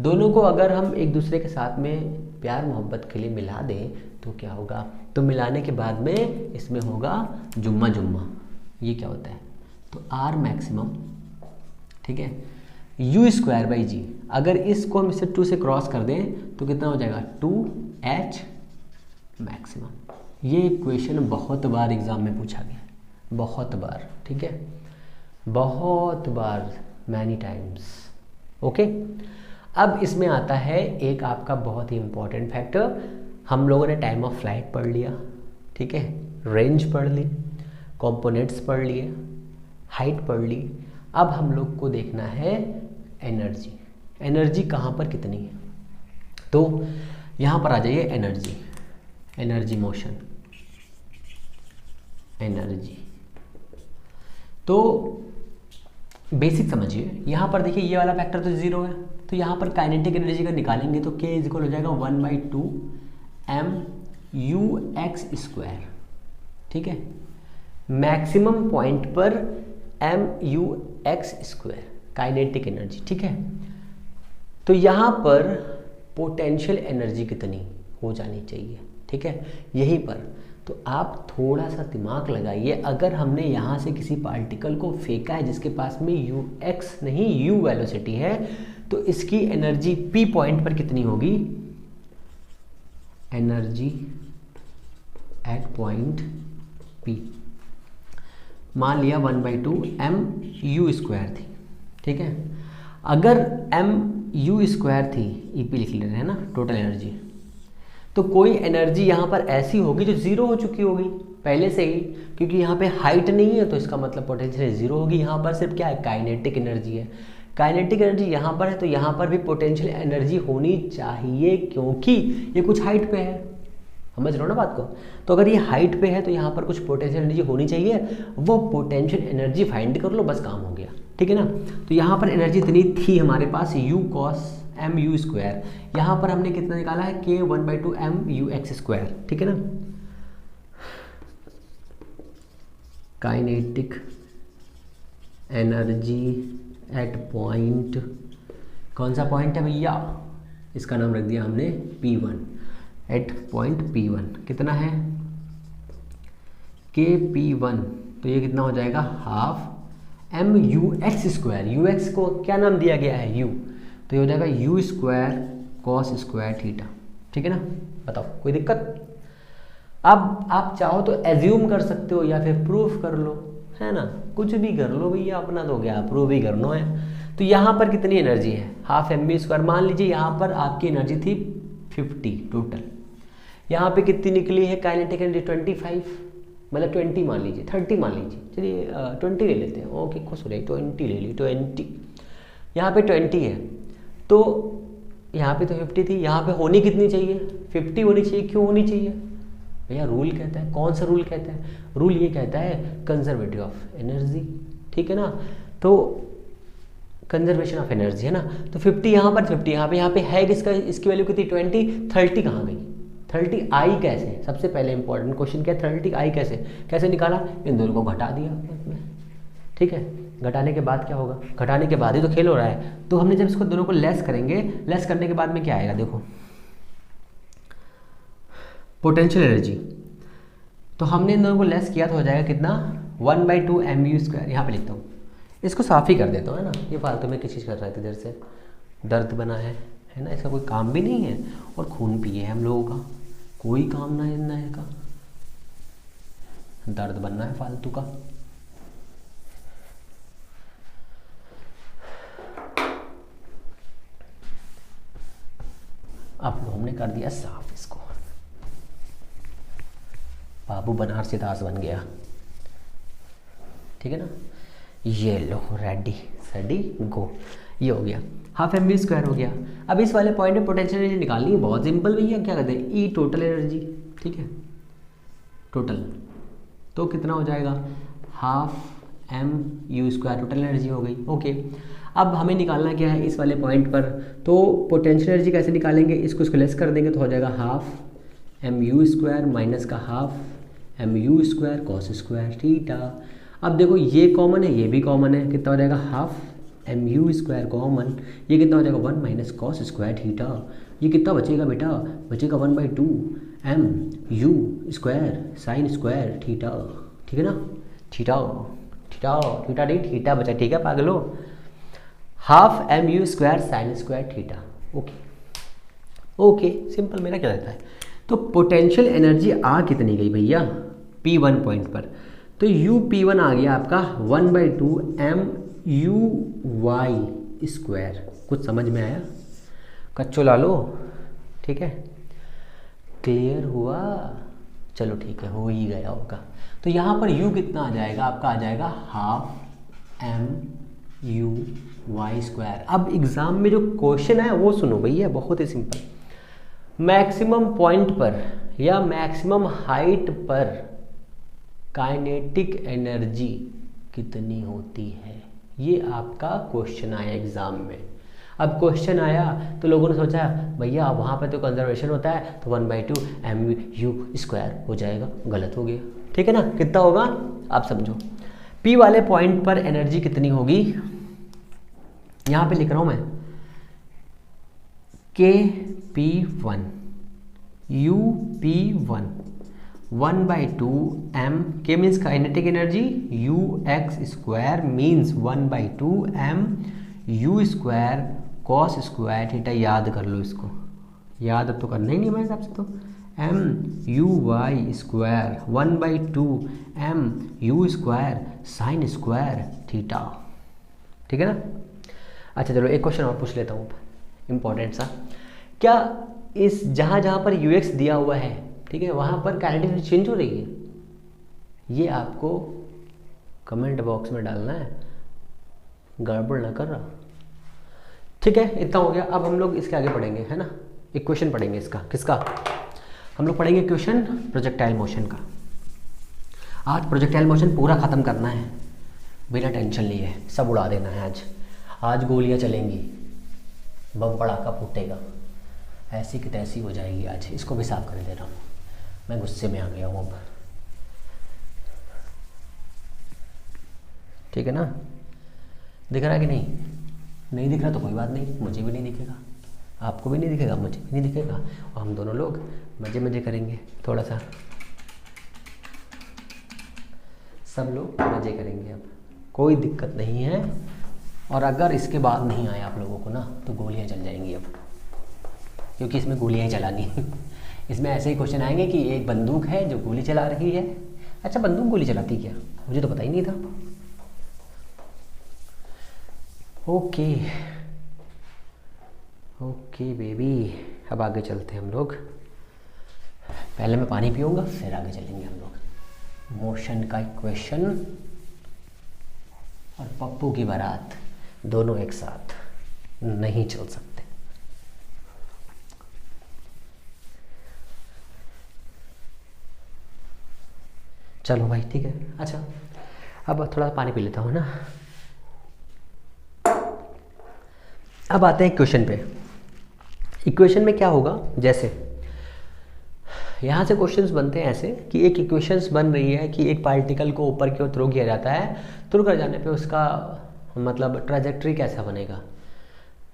दोनों को अगर हम एक दूसरे के साथ में प्यार मोहब्बत के लिए मिला दें तो क्या होगा, तो मिलाने के बाद में इसमें होगा जुम्मा जुम्मा, ये क्या होता है, तो R मैक्सिमम, ठीक है, यू स्क्वायर बाई जी, अगर इसको हम इससे 2 से क्रॉस कर दें तो कितना हो जाएगा 2H मैक्सिमम। ये इक्वेशन बहुत बार एग्जाम में पूछा गया, बहुत बार, ठीक है, बहुत बार, मैनी टाइम्स। ओके, अब इसमें आता है एक आपका बहुत ही इम्पॉर्टेंट फैक्टर, हम लोगों ने टाइम ऑफ फ्लाइट पढ़ लिया, ठीक है, रेंज पढ़ ली, कंपोनेंट्स पढ़ लिए, हाइट पढ़ ली, अब हम लोग को देखना है एनर्जी। एनर्जी कहाँ पर कितनी है, तो यहाँ पर आ जाइए एनर्जी, एनर्जी मोशन, एनर्जी। तो बेसिक समझिए, यहाँ पर देखिए ये वाला फैक्टर तो 0 है, तो यहाँ पर काइनेटिक एनर्जी का निकालेंगे तो K इज इक्वल हो जाएगा 1/2 mU(x²), ठीक है, मैक्सिमम पॉइंट पर mU(x²) काइनेटिक एनर्जी, ठीक है। तो यहाँ पर पोटेंशियल एनर्जी कितनी हो जानी चाहिए, ठीक है, यहीं पर। तो आप थोड़ा सा दिमाग लगाइए, अगर हमने यहाँ से किसी पार्टिकल को फेंका है जिसके पास में ux नहीं u वेलोसिटी है, तो इसकी एनर्जी p पॉइंट पर कितनी होगी, एनर्जी एट पॉइंट p मान लिया 1/2 mU² थी, ठीक है। अगर mU² थी, EP लिख ले रहे हैं ना, टोटल एनर्जी, तो कोई एनर्जी यहाँ पर ऐसी होगी जो 0 हो चुकी होगी पहले से ही, क्योंकि यहाँ पे हाइट नहीं है तो इसका मतलब पोटेंशियल 0 होगी। यहाँ पर सिर्फ क्या है, काइनेटिक एनर्जी है, काइनेटिक एनर्जी यहाँ पर है तो यहाँ पर भी पोटेंशियल एनर्जी होनी चाहिए, क्योंकि ये कुछ हाइट पे है, समझ रहे हो ना बात को। तो अगर ये हाइट पे है तो यहाँ पर कुछ पोटेंशियल एनर्जी होनी चाहिए, वो पोटेंशियल एनर्जी फाइंड कर लो, बस काम हो गया, ठीक है ना। तो यहाँ पर एनर्जी इतनी थी हमारे पास u cos mU², यहाँ पर हमने कितना निकाला है, K 1/2 mUx², ठीक है ना। काइनेटिक एनर्जी एट पॉइंट, कौन सा पॉइंट है भैया, इसका नाम रख दिया हमने P1, एट पॉइंट P1 कितना है, KP1, तो ये कितना हो जाएगा, हाफ mUx², ux को क्या नाम दिया गया है, u, तो ये हो जाएगा u² cos² थीटा, ठीक है ना। बताओ कोई दिक्कत। अब आप चाहो तो एज्यूम कर सकते हो या फिर प्रूफ कर लो, है ना, कुछ भी कर लो भैया, अपना तो क्या प्रूफ ही करना है। तो यहाँ पर कितनी एनर्जी है, हाफ mv², मान लीजिए यहाँ पर आपकी एनर्जी थी 50 टोटल, यहाँ पे कितनी निकली है काइनेटिक एनर्जी 25, मतलब 20 मान लीजिए, 30 मान लीजिए, चलिए 20 ले लेते हैं, ओके खुश हो रही, 20 ले ली, 20, यहाँ पे 20 है, तो यहाँ पे तो 50 थी, यहाँ पे होनी कितनी चाहिए, 50 होनी चाहिए। क्यों होनी चाहिए भैया, रूल कहता है, कौन सा रूल कहता है, रूल ये कहता है कंजर्वेटिव ऑफ एनर्जी, ठीक है ना। तो कंजर्वेशन ऑफ एनर्जी है ना, तो 50 यहाँ पर, 50 यहाँ पे है किसका, इसकी वैल्यू कितनी 20, 30 कहाँ गई, 30 आई कैसे, सबसे पहले इंपॉर्टेंट क्वेश्चन क्या है, 30 आई कैसे निकाला, इन दोनों को घटा दिया, ठीक है। घटाने के बाद क्या होगा, घटाने के बाद ही तो खेल हो रहा है, तो हमने जब इसको दोनों को लेस करेंगे, लेस करने के बाद में क्या आएगा, देखो पोटेंशियल एनर्जी, तो हमने इन दोनों को लेस किया तो हो जाएगा कितना, 1/2 mU², यहाँ पे लिखता हूँ, इसको साफ ही कर देता हूँ, है ना, ये फालतू में किस चीज़ कर रहा था, इधर से दर्द बना है ना, इसका कोई काम भी नहीं है, और खून पिए है हम लोगों का, कोई काम ना है का, दर्द बनना है फालतू का। अब हमने कर दिया साफ इसको, बाबू बनारसी दास बन गया, ठीक है ना। ये लो रेडी रेडी गो, ये हो गया हाफ एम वी स्क्वायर हो गया। अब इस वाले पॉइंट में पोटेंशियल एनर्जी निकालनी है, बहुत सिंपल भैया, क्या कहते हैं ई टोटल एनर्जी, ठीक है टोटल, तो कितना हो जाएगा half m u square total energy हो गई। ओके अब हमें निकालना क्या है इस वाले पॉइंट पर, तो पोटेंशियल एनर्जी कैसे निकालेंगे, इसको लेस कर देंगे तो हो जाएगा half m u square minus का half m u square cos square theta. अब देखो ये कॉमन है, ये भी कॉमन है, कितना हो जाएगा half m u square common, ये कितना हो जाएगा 1 माइनस कॉस स्क्वायर थीटा। ये कितना बचेगा बेटा, बचेगा 1/2 m u square sine square theta, ठीक है ना। थीटा थीटा थीटा नहीं थीटा बचा, ठीक है पागलो, half m u square sine square theta. Okay okay simple, मेरा क्या रहता है। तो पोटेंशियल एनर्जी आ कितनी गई भैया P1 पॉइंट पर, तो यू P1 आ गया आपका 1/2 एम यू वाई स्क्वायर। कुछ समझ में आया, कच्चो ला लो, ठीक है क्लियर हुआ, चलो ठीक है हो ही गया होगा। तो यहाँ पर u कितना आ जाएगा आपका, आ जाएगा half m u y square. अब एग्ज़ाम में जो क्वेश्चन है वो सुनो भैया, बहुत ही सिंपल, मैक्सिमम पॉइंट पर या मैक्सिमम हाइट पर काइनेटिक एनर्जी कितनी होती है, ये आपका क्वेश्चन आया एग्ज़ाम में। अब क्वेश्चन आया तो लोगों ने सोचा भैया वहाँ पर तो कंजर्वेशन होता है तो 1/2 एम यू स्क्वायर हो जाएगा, गलत हो गया, ठीक है ना। कितना होगा आप समझो, P वाले पॉइंट पर एनर्जी कितनी होगी, यहाँ पे लिख रहा हूँ मैं KP1 UP1 1/2 m, K means kinetic energy, ux square means 1/2 m u square cos square theta. याद कर लो इसको, याद अब तो करना ही नहीं मेरे हिसाब से, तो m u y square 1/2 m u square sine square theta, ठीक है ना। अच्छा चलो एक क्वेश्चन और पूछ लेता हूँ इम्पोर्टेंट सा, क्या इस जहाँ जहाँ पर ux दिया हुआ है, ठीक है वहाँ पर काइनेटिक एनर्जी चेंज हो रही है, ये आपको कमेंट बॉक्स में डालना है, गड़बड़ ना कर रहा, ठीक है। इतना हो गया, अब हम लोग इसके आगे पढ़ेंगे है ना, इक्वेशन पढ़ेंगे इसका, किसका, हम लोग पढ़ेंगे इक्वेशन प्रोजेक्टाइल मोशन का। आज प्रोजेक्टाइल मोशन पूरा ख़त्म करना है, बिना टेंशन लिए सब उड़ा देना है आज। आज गोलियां चलेंगी, बम पड़ाका फूटेगा, ऐसी की तैसी हो जाएगी आज। इसको भी साफ कर दे रहा हूँ, मैं गुस्से में आ गया हूँ अब, ठीक है ना। दिख रहा है कि नहीं, नहीं दिख रहा तो कोई बात नहीं, मुझे भी नहीं दिखेगा, आपको भी नहीं दिखेगा, मुझे भी नहीं दिखेगा, और हम दोनों लोग मज़े मज़े करेंगे थोड़ा सा, सब लोग मज़े करेंगे, अब कोई दिक्कत नहीं है। और अगर इसके बाद नहीं आए आप लोगों को ना तो गोलियां चल जाएंगी अब, क्योंकि इसमें गोलियां ही चलानी इसमें ऐसे ही क्वेश्चन आएंगे कि एक बंदूक है जो गोली चला रही है। अच्छा बंदूक गोली चलाती क्या, मुझे तो पता ही नहीं था। ओके ओके बेबी, अब आगे चलते हैं हम लोग। पहले मैं पानी पीऊँगा फिर आगे चलेंगे हम लोग। मोशन का इक्वेशन और पप्पू की बारात दोनों एक साथ नहीं चल सकते। चलो भाई ठीक है। अच्छा अब थोड़ा पानी पी लेता हूँ ना। अब आते हैं इक्वेशन पे। इक्वेशन में क्या होगा, जैसे यहाँ से क्वेश्चंस बनते हैं ऐसे कि एक इक्वेशंस बन रही है कि एक पार्टिकल को ऊपर की ओर थ्रो किया जाता है, थ्रो कर जाने पे उसका मतलब ट्रैजेक्टरी कैसा बनेगा।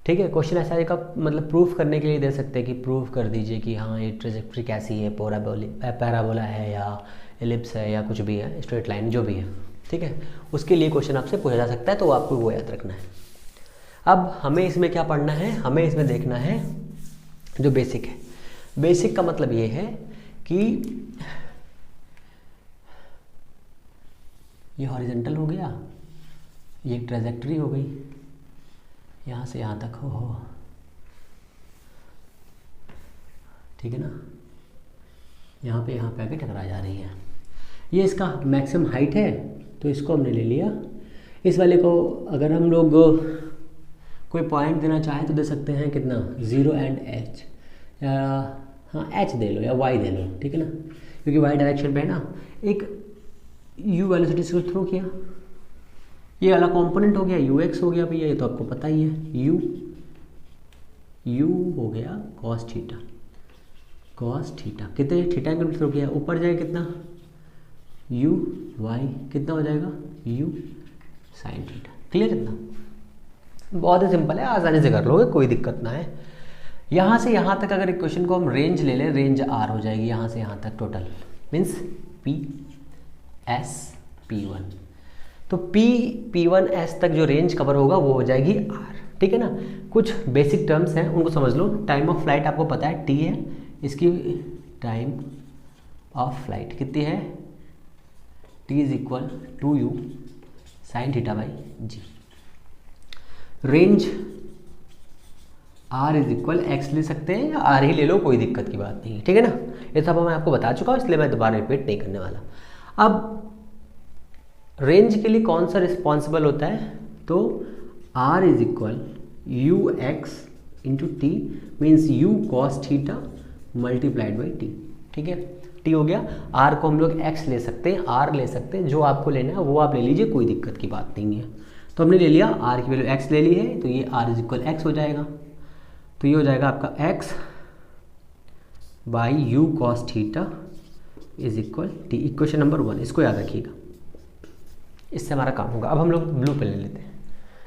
ठीक है, क्वेश्चन ऐसा है का मतलब प्रूफ करने के लिए दे सकते हैं कि प्रूफ कर दीजिए कि हाँ ये ट्रैजेक्टरी कैसी है, पैराबोला है या एलिप्स है या कुछ भी है, स्ट्रेट लाइन जो भी है। ठीक है, उसके लिए क्वेश्चन आपसे पूछा जा सकता है, तो आपको वो याद रखना है। अब हमें इसमें क्या पढ़ना है, हमें इसमें देखना है जो बेसिक है। बेसिक का मतलब ये है कि ये हॉरिजॉन्टल हो गया, ये ट्रैजेक्टरी हो गई, यहाँ से यहाँ तक हो, ठीक है ना, यहाँ पे आके टकरा जा रही है। ये इसका मैक्सिमम हाइट है तो इसको हमने ले लिया। इस वाले को अगर हम लोग कोई पॉइंट देना चाहें तो दे सकते हैं कितना, 0 एंड h, या हाँ h दे लो या y दे लो, ठीक है ना, क्योंकि y डायरेक्शन पे है ना। एक u वेलोसिटी से थ्रो किया, ये वाला कंपोनेंट हो गया ux हो गया भैया, ये तो आपको पता ही है। u हो गया cos थीटा, कितने थीटा के थ्रो किया, ऊपर जाएगा कितना u y, कितना हो जाएगा u sin थीटा। क्लियर इतना, बहुत ही सिंपल है, आसानी से कर लोगे, कोई दिक्कत ना है। यहाँ से यहाँ तक अगर इक्वेशन को हम रेंज ले लें, रेंज r हो जाएगी यहाँ से यहाँ तक टोटल, मीन्स PS P1, तो P1S तक जो रेंज कवर होगा वो हो जाएगी r, ठीक है ना। कुछ बेसिक टर्म्स हैं उनको समझ लो। टाइम ऑफ फ्लाइट आपको पता है t है, इसकी टाइम ऑफ फ्लाइट कितनी है, t is equal to u sine theta by g. Range r is equal x ले सकते हैं या r ही ले लो, कोई दिक्कत की बात नहीं है, ठीक है ना। ये सब मैं आपको बता चुका हूँ, इसलिए मैं दोबारा रिपीट नहीं करने वाला। अब रेंज के लिए कौन सा रिस्पॉन्सिबल होता है, तो r is equal you x into T, means u cos theta multiplied by t, ठीक है। t हो गया, r को हम लोग x ले सकते हैं, r ले सकते हैं, जो आपको लेना है वो आप ले लीजिए, कोई दिक्कत की बात नहीं है। तो हमने ले लिया, r की वैल्यू x ले ली है, तो ये r इज इक्वल x हो जाएगा। तो ये हो जाएगा आपका x by you cos theta is equal T, equation number 1, इसको याद रखिएगा, इससे हमारा काम होगा। अब हम लोग ब्लू पेन ले लेते हैं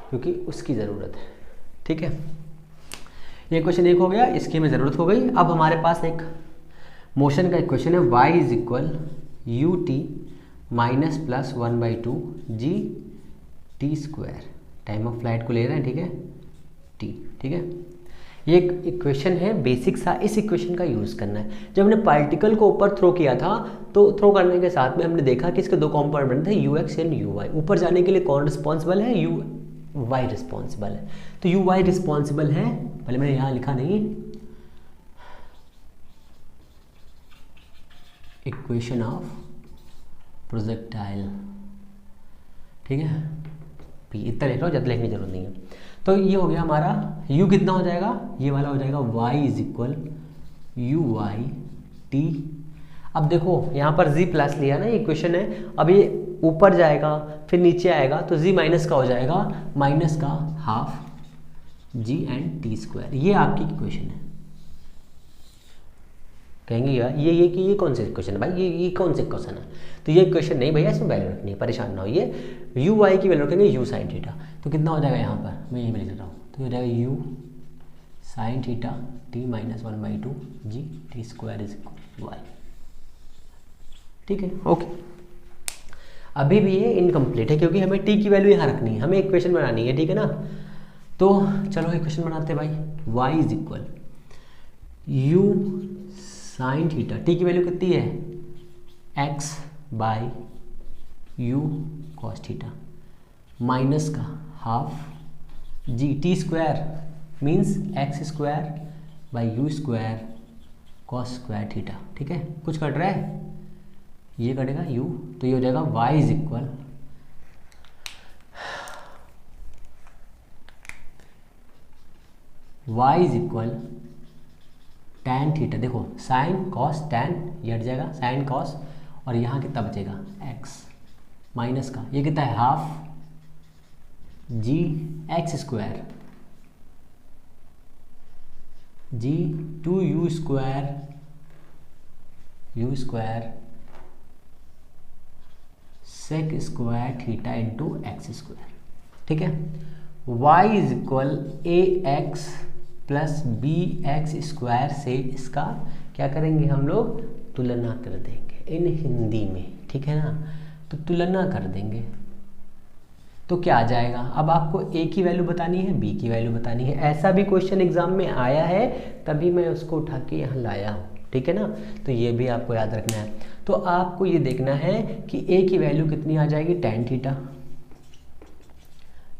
क्योंकि उसकी ज़रूरत है, ठीक है। ये क्वेश्चन 1 हो गया, इसकी हमें ज़रूरत हो गई। अब हमारे पास एक मोशन का इक्वेशन है, y is equal U T minus plus 1/2 g t square, time of flight को ले रहे हैं, ठीक है, टी, ठीक है। ये एक इक्वेशन है बेसिक सा, इस इक्वेशन का यूज़ करना है। जब हमने पार्टिकल को ऊपर थ्रो किया था तो थ्रो करने के साथ में हमने देखा कि इसके दो कंपोनेंट थे, u x and u y. ऊपर जाने के लिए कौन रिस्पॉन्सिबल है, यू वाई रिस्पॉन्सिबल है। तो यू वाई रिस्पॉन्सिबल है, पहले मैंने यहाँ लिखा नहीं, इक्वेशन ऑफ प्रोजेक्टाइल, ठीक है, पी इतना लिख लो, ज़्यादा लिखने की जरूरत नहीं है। तो ये हो गया हमारा, u कितना हो जाएगा, ये वाला हो जाएगा y is equal u y t. अब देखो यहाँ पर z प्लस लिया ना, इक्वेशन है, अब ये ऊपर जाएगा फिर नीचे आएगा, तो z माइनस का हो जाएगा, माइनस का half g and T square. ये आपकी इक्वेशन है। कहेंगे यार ये कौन सी इक्वेशन है भाई, ये कौन सी इक्वेशन है, तो ये इक्वेशन नहीं भैया, इसमें वैल्यू रखनी है, परेशान ना होइए। यू वाई की वैल्यू रखेंगे यू साइन थीटा, तो कितना हो जाएगा यहाँ पर, मैं यही लिख रहा हूँ, तो हो जाएगा u sine theta t minus 1/2 g t square is equal y, ठीक है, ओके। अभी भी ये इनकम्प्लीट है क्योंकि हमें टी की वैल्यू यहाँ रखनी है, हमें इक्वेशन बनानी है, ठीक है ना। तो चलो इक्वेशन बनाते हैं भाई, y is equal u sine theta, t की वैल्यू कितनी है, x by u cos theta minus का half g t square means x square by u square cos square theta, ठीक है। कुछ कट रहा है, ये कटेगा u, तो ये हो जाएगा y is equal tan theta, देखो साइन कॉस टैन, ये हट जाएगा साइन कॉस, और यहाँ कितना बचेगा x माइनस का, ये कितना है half g x square g 2u square sec square theta into x square, ठीक है। y is equal a x plus b x square से इसका क्या करेंगे हम लोग, तुलना कर देंगे इन हिंदी में, ठीक है ना। तो तुलना कर देंगे तो क्या आ जाएगा, अब आपको a की वैल्यू बतानी है, b की वैल्यू बतानी है। ऐसा भी क्वेश्चन एग्जाम में आया है, तभी मैं उसको उठा के यहाँ लाया हूँ, ठीक है ना। तो ये भी आपको याद रखना है। तो आपको ये देखना है कि a की वैल्यू कितनी आ जाएगी, tan थीटा,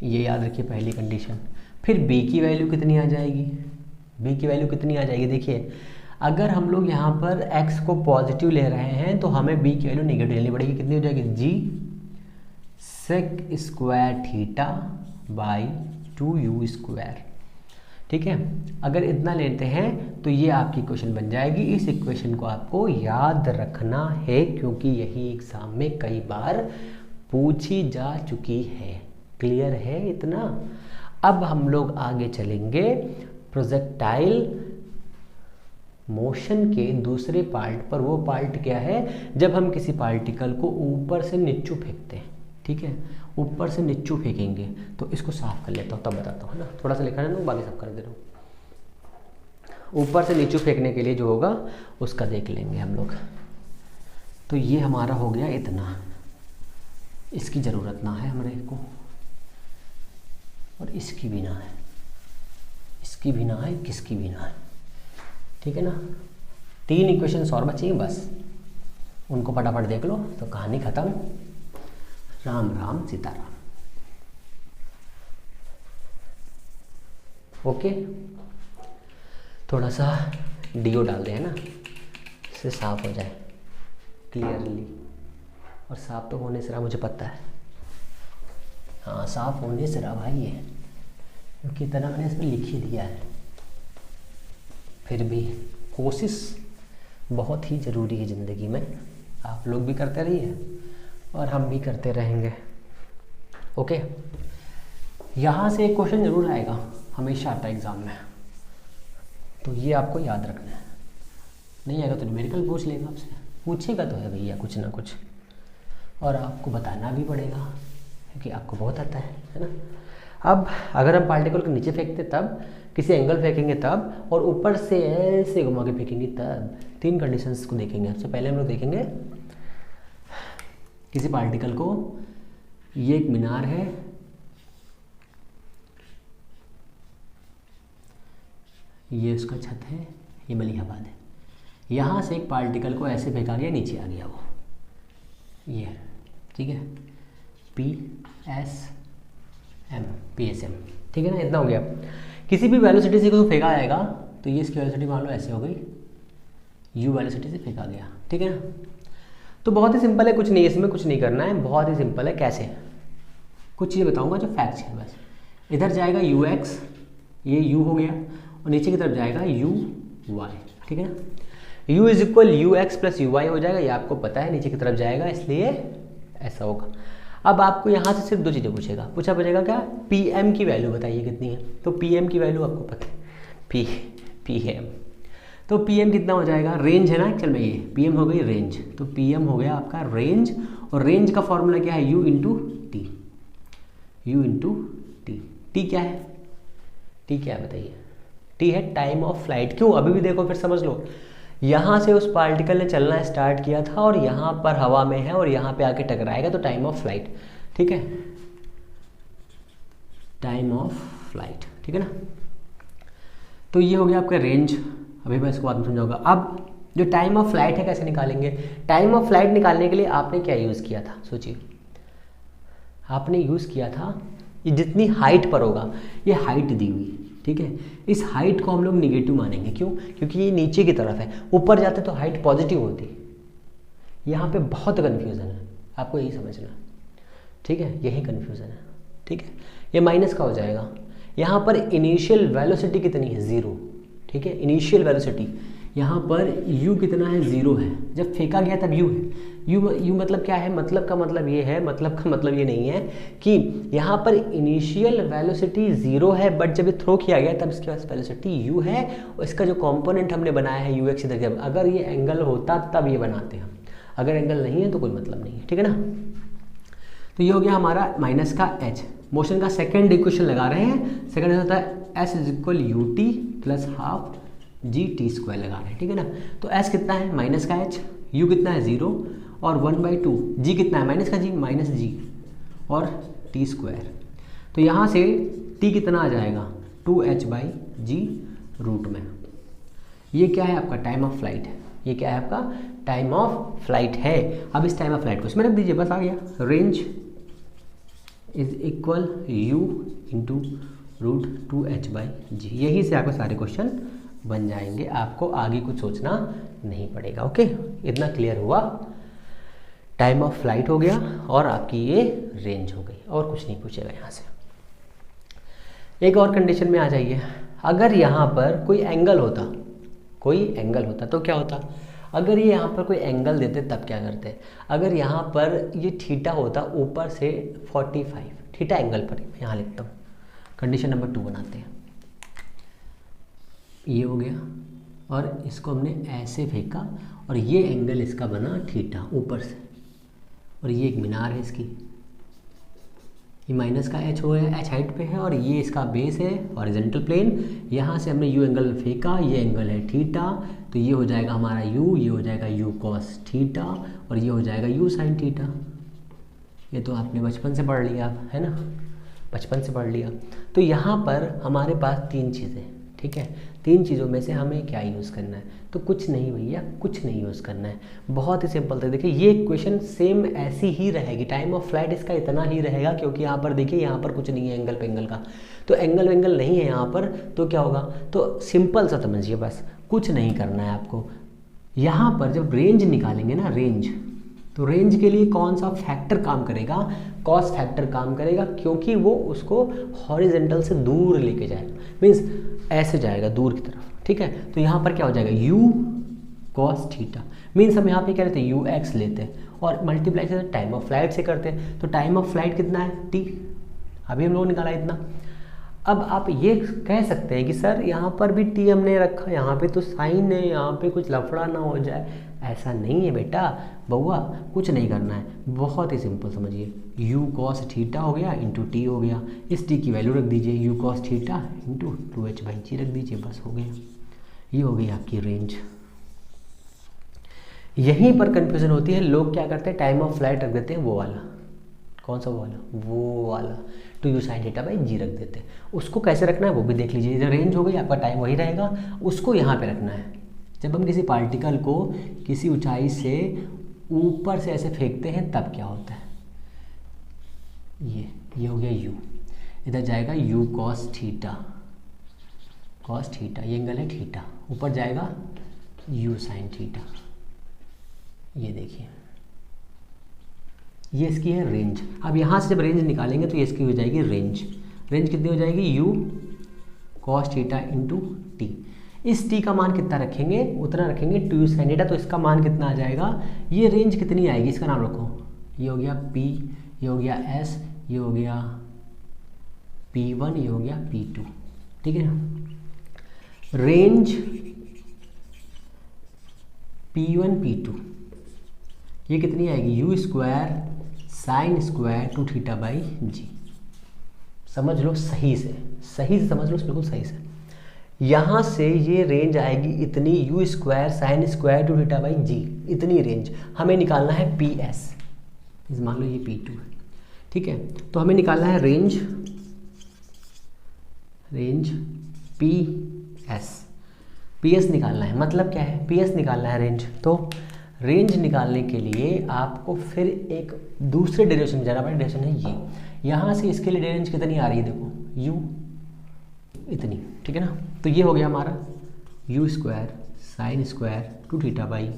ये याद रखिए पहली कंडीशन। फिर b की वैल्यू कितनी आ जाएगी, b की वैल्यू कितनी आ जाएगी, देखिए अगर हम लोग यहाँ पर x को पॉजिटिव ले रहे हैं तो हमें b की वैल्यू नेगेटिव लेनी पड़ेगी, कितनी हो जाएगी, g sec square theta by 2u²। ठीक है, अगर इतना लेते हैं तो ये आपकी इक्वेशन बन जाएगी। इस इक्वेशन को आपको याद रखना है क्योंकि यही एग्जाम में कई बार पूछी जा चुकी है। क्लियर है इतना? अब हम लोग आगे चलेंगे प्रोजेक्टाइल मोशन के दूसरे पार्ट पर। वो पार्ट क्या है? जब हम किसी पार्टिकल को ऊपर से नीचे फेंकते हैं। ठीक है, ऊपर से नीचे फेंकेंगे। तो इसको साफ कर लेता हूँ तब बताता हूँ, है ना। थोड़ा सा लिखा है ना, बाकी साफ कर दे रहा हूँ। ऊपर से नीचे फेंकने के लिए जो होगा उसका देख लेंगे हम लोग। तो ये हमारा हो गया इतना, इसकी ज़रूरत ना है हमारे को, और इसकी भी ना है, इसकी भी ना है, किसकी भी ना है। ठीक है ना। 3 इक्वेशंस और बचेंगे बस, उनको फटाफट देख लो तो कहानी ख़त्म। राम राम सीताराम। ओके, थोड़ा सा डीओ डाल दें, है ना, इससे साफ हो जाए क्लियरली। और साफ तो होने से रहा, मुझे पता है। हाँ, साफ होने से रहा भाई, ये क्योंकि इतना मैंने इसमें लिख ही दिया है। फिर भी कोशिश बहुत ही ज़रूरी है ज़िंदगी में। आप लोग भी करते रहिए और हम भी करते रहेंगे। ओके, यहाँ से एक क्वेश्चन ज़रूर आएगा, हमेशा आता है एग्ज़ाम में, तो ये आपको याद रखना है। नहीं आएगा तो न्यूमेरिकल पूछ लेगा आपसे, पूछेगा तो है भैया कुछ ना कुछ, और आपको बताना भी पड़ेगा क्योंकि आपको बहुत आता है ना। अब अगर हम पार्टिकल को नीचे फेंकते तब, किसी एंगल फेंकेंगे तब, और ऊपर से ऐसे घुमा के फेंकेंगे तब। 3 कंडीशंस को देखेंगे। सबसे पहले हम लोग देखेंगे किसी पार्टिकल को, ये एक मीनार है, ये उसका छत है, ये मलिहाबाद है। यहाँ से एक पार्टिकल को ऐसे फेंका गया, नीचे आ गया वो, ये ठीक है, PSM, ठीक है ना, इतना हो गया। किसी भी वेलोसिटी से को फेंका जाएगा तो ये इसकी वेलोसिटी मान लो ऐसे हो गई, u वेलोसिटी से फेंका गया। ठीक है ना, तो बहुत ही सिंपल है, कुछ नहीं, इसमें कुछ नहीं करना है, बहुत ही सिंपल है। कैसे? कुछ चीज़ें बताऊंगा जो फैक्ट्स है बस। इधर जाएगा ux, ये u हो गया, और नीचे की तरफ जाएगा uy। ठीक है ना, u is equal ux plus uy हो जाएगा, ये आपको पता है, नीचे की तरफ जाएगा इसलिए ऐसा होगा। अब आपको यहाँ से सिर्फ 2 चीज़ें पूछेगा, पूछेगा क्या? pm की वैल्यू बताइए कितनी है। तो pm की वैल्यू आपको पता है, pm, तो pm कितना हो जाएगा? रेंज है ना एक्चुअल में, ये pm हो गई रेंज, तो pm हो गया आपका रेंज, और रेंज का फॉर्मूला क्या है? u into T. t क्या है? t क्या है बताइए? t है टाइम ऑफ फ्लाइट। क्यों? अभी भी देखो, फिर समझ लो, यहाँ से उस पार्टिकल ने चलना स्टार्ट किया था और यहाँ पर हवा में है और यहाँ पे आके टकराएगा, तो टाइम ऑफ फ्लाइट। ठीक है, टाइम ऑफ फ्लाइट। ठीक है ना, तो ये हो गया आपका रेंज। अभी मैं इसको बाद में समझाऊंगा। अब जो टाइम ऑफ फ्लाइट है कैसे निकालेंगे? टाइम ऑफ फ्लाइट निकालने के लिए आपने क्या यूज़ किया था? सोचिए, आपने यूज़ किया था, ये जितनी हाइट पर होगा, ये हाइट दी हुई, ठीक है, इस हाइट को हम लोग निगेटिव मानेंगे। क्यों? क्योंकि ये नीचे की तरफ है, ऊपर जाते तो हाइट पॉजिटिव होती। यहाँ पे बहुत कन्फ्यूज़न है, आपको यही समझना, ठीक है, यही कन्फ्यूज़न है। ठीक है, ये माइनस का हो जाएगा। यहाँ पर इनिशियल वेलोसिटी कितनी है? 0। ठीक है, इनिशियल वेलोसिटी यहाँ पर u कितना है? 0 है। जब फेंका गया तब u है। u मतलब क्या है? मतलब का मतलब ये है, मतलब का मतलब ये नहीं है कि यहाँ पर इनिशियल वेलोसिटी 0 है, बट जब ये थ्रो किया गया तब इसके पास वेलोसिटी u है, और इसका जो कंपोनेंट हमने बनाया है ux इधर के, अगर ये एंगल होता तब ये बनाते हम, अगर एंगल नहीं है तो कोई मतलब नहीं है। ठीक है ना, तो ये हो गया हमारा माइनस का h। मोशन का सेकेंड इक्वेशन लगा रहे हैं, सेकेंड होता है s is equal U T plus half g t square लगा रहे हैं। ठीक है ना, तो s कितना है? माइनस का h, u कितना है? 0, और 1/2, g कितना है? माइनस का g, माइनस g, और टी स्क्वायर। तो यहाँ से t कितना आ जाएगा? 2h/g रूट में। ये क्या है? आपका टाइम ऑफ फ्लाइट है। ये क्या है? आपका टाइम ऑफ फ्लाइट है। अब इस टाइम ऑफ फ्लाइट को इसमें रख दीजिए, बस आ गया। Range is equal u into root 2h/g। यहीं से आपको सारे क्वेश्चन बन जाएंगे, आपको आगे कुछ सोचना नहीं पड़ेगा। ओके, इतना क्लियर हुआ? टाइम ऑफ फ्लाइट हो गया और आपकी ये रेंज हो गई, और कुछ नहीं पूछेगा यहाँ से। एक और कंडीशन में आ जाइए, अगर यहाँ पर कोई एंगल होता तो क्या होता। अगर ये यहाँ पर कोई एंगल देते तब क्या करते। अगर यहाँ पर ये थीटा होता ऊपर से 45, थीटा एंगल पर, यहाँ लिखता हूँ, कंडीशन नंबर 2 बनाते हैं। ये हो गया और इसको हमने ऐसे फेंका और ये एंगल इसका बना थीटा ऊपर से, और ये एक मीनार है इसकी, ये माइनस का एच हो गया, एच हाइट पे है, और ये इसका बेस है हॉरिजॉन्टल प्लेन। यहाँ से हमने यू एंगल फेंका, ये एंगल है थीटा, तो ये हो जाएगा हमारा यू, ये हो जाएगा यू कॉस थीटा, और ये हो जाएगा यू साइन थीटा। ये तो आपने बचपन से पढ़ लिया, है ना, बचपन से पढ़ लिया। तो यहाँ पर हमारे पास 3 चीज़ें, ठीक है, 3 चीज़ों में से हमें क्या यूज़ करना है, तो कुछ नहीं भैया, कुछ नहीं यूज़ करना है, बहुत ही सिंपल था। देखिए ये इक्वेशन सेम ऐसी ही रहेगी, टाइम ऑफ फ्लाइट इसका इतना ही रहेगा, क्योंकि यहाँ पर देखिए यहाँ पर कुछ नहीं है एंगल पे एंगल का, तो एंगल वेंगल नहीं है यहाँ पर, तो क्या होगा, तो सिंपल सा समझिए, बस कुछ नहीं करना है आपको। यहाँ पर जब रेंज निकालेंगे ना, रेंज, तो रेंज के लिए कौन सा फैक्टर काम करेगा, कॉस फैक्टर काम करेगा, क्योंकि वो उसको हॉरिजेंटल से दूर लेके जाएगा, मीन्स ऐसे जाएगा दूर की तरफ, ठीक है। तो यहाँ पर क्या हो जाएगा, यू कॉस थीटा, मीन्स हम यहाँ पे क्या लेते हैं, यू एक्स लेते हैं और मल्टीप्लाई से टाइम ऑफ फ्लाइट से करते हैं। तो टाइम ऑफ फ्लाइट कितना है, टी, अभी हम लोग निकाला इतना। अब आप ये कह सकते हैं कि सर यहाँ पर भी टी हमने रखा, यहाँ पे तो साइन है, यहाँ पे कुछ लफड़ा ना हो जाए। ऐसा नहीं है बेटा, बउआ कुछ नहीं करना है, बहुत ही सिंपल समझिए, u cos थीटा हो गया इंटू टी हो गया, इस टी की वैल्यू रख दीजिए, u cos theta into 2h/g रख दीजिए, बस हो गया। ये हो गई आपकी रेंज। यहीं पर कंफ्यूजन होती है, लोग क्या करते हैं, टाइम ऑफ फ्लाइट रख देते हैं वो वाला, कौन सा वो वाला 2u sin थीटा बाई जी रख देते हैं। उसको कैसे रखना है वो भी देख लीजिए, रेंज हो गई, आपका टाइम वही रहेगा, उसको यहाँ पे रखना है। जब हम किसी पार्टिकल को किसी ऊंचाई से ऊपर से ऐसे फेंकते हैं तब क्या होता है, ये हो गया u, इधर जाएगा u cos थीटा, ये एंगल है थीटा, ऊपर जाएगा u sin थीटा। ये देखिए, ये इसकी है रेंज। अब यहाँ से जब रेंज निकालेंगे तो ये इसकी हो जाएगी रेंज कितनी हो जाएगी, u cos theta into T. इस t का मान कितना रखेंगे, उतना रखेंगे 2u sin थीटा, तो इसका मान कितना आ जाएगा, ये रेंज कितनी आएगी, इसका नाम रखो, ये हो गया p, ये हो गया s, ये हो गया p1, ये हो गया p2, ठीक है ना। रेंज p1 p2 ये कितनी आएगी, u square sine square 2 theta by g. समझ लो सही से समझ लो, बिल्कुल सही से। यहाँ से ये रेंज आएगी इतनी, u square sine square 2 theta by g, इतनी रेंज हमें निकालना है PS, मान लो ये P2 है, ठीक है। तो हमें निकालना है रेंज PS निकालना है, मतलब क्या है, PS निकालना है रेंज। तो रेंज निकालने के लिए आपको फिर एक दूसरे डायरेक्शन जाना पड़ेगा, डायरेक्शन है ये, यहाँ से इसके लिए रेंज कितनी आ रही है, देखो u इतनी, ठीक है ना। तो ये हो गया हमारा u square sine square 2 theta by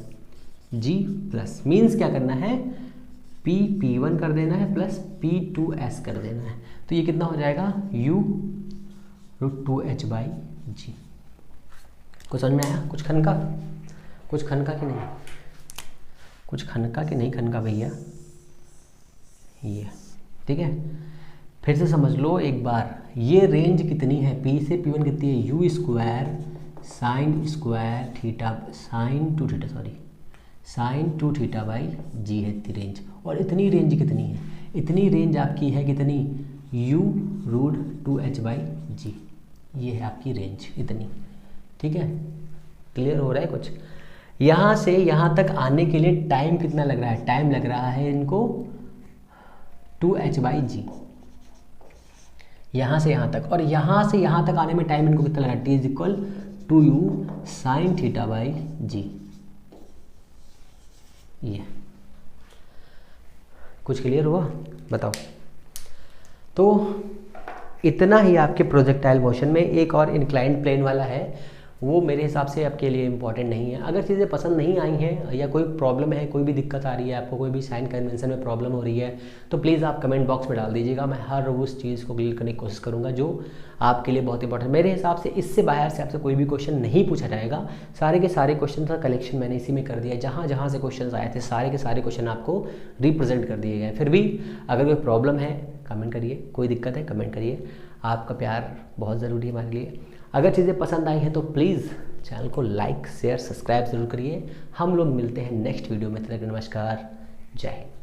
g, plus means क्या करना है, P1 कर देना है प्लस P2s कर देना है, तो ये कितना हो जाएगा, u √2h बाई जी। कुछ समझ में आया, कुछ खनका कि नहीं, कुछ खनका कि नहीं खनका भैया, ये ठीक है। फिर से समझ लो एक बार, ये रेंज कितनी है, P से P1 कितनी है, u square sine square theta sine 2 theta by g है इतनी रेंज। और इतनी रेंज कितनी है, इतनी रेंज आपकी है कितनी, u √2h बाई जी, ये है आपकी रेंज इतनी, ठीक है। क्लियर हो रहा है कुछ। यहाँ से यहाँ तक आने के लिए टाइम कितना लग रहा है, टाइम लग रहा है इनको 2h बाई जी, यहाँ से यहाँ तक, और यहाँ से यहाँ तक आने में टाइम इनको कितना लगा, t is equal 2u sine theta by g. ये कुछ क्लियर हुआ, बताओ। तो इतना ही आपके प्रोजेक्टाइल मोशन में। एक और इंक्लाइंड प्लेन वाला है, वो मेरे हिसाब से आपके लिए इम्पॉर्टेंट नहीं है। अगर चीज़ें पसंद नहीं आई हैं या कोई प्रॉब्लम है, कोई भी दिक्कत आ रही है आपको, कोई भी साइन कन्वेंशन में प्रॉब्लम हो रही है, तो प्लीज़ आप कमेंट बॉक्स में डाल दीजिएगा। मैं हर उस चीज़ को क्लियर करने की कोशिश करूँगा जो आपके लिए बहुत इंपॉर्टेंट। मेरे हिसाब से इससे बाहर से आपसे कोई भी क्वेश्चन नहीं पूछा जाएगा। सारे के सारे क्वेश्चन का कलेक्शन मैंने इसी में कर दिया है। जहाँ जहाँ से क्वेश्चन आए थे सारे के सारे क्वेश्चन आपको रिप्रेजेंट कर दिए गए। फिर भी अगर कोई प्रॉब्लम है कमेंट करिए, कोई दिक्कत है कमेंट करिए। आपका प्यार बहुत ज़रूरी है हमारे लिए। अगर चीज़ें पसंद आई हैं तो प्लीज़ चैनल को लाइक शेयर सब्सक्राइब ज़रूर करिए। हम लोग मिलते हैं नेक्स्ट वीडियो में। तब तक नमस्कार, जय हिंद।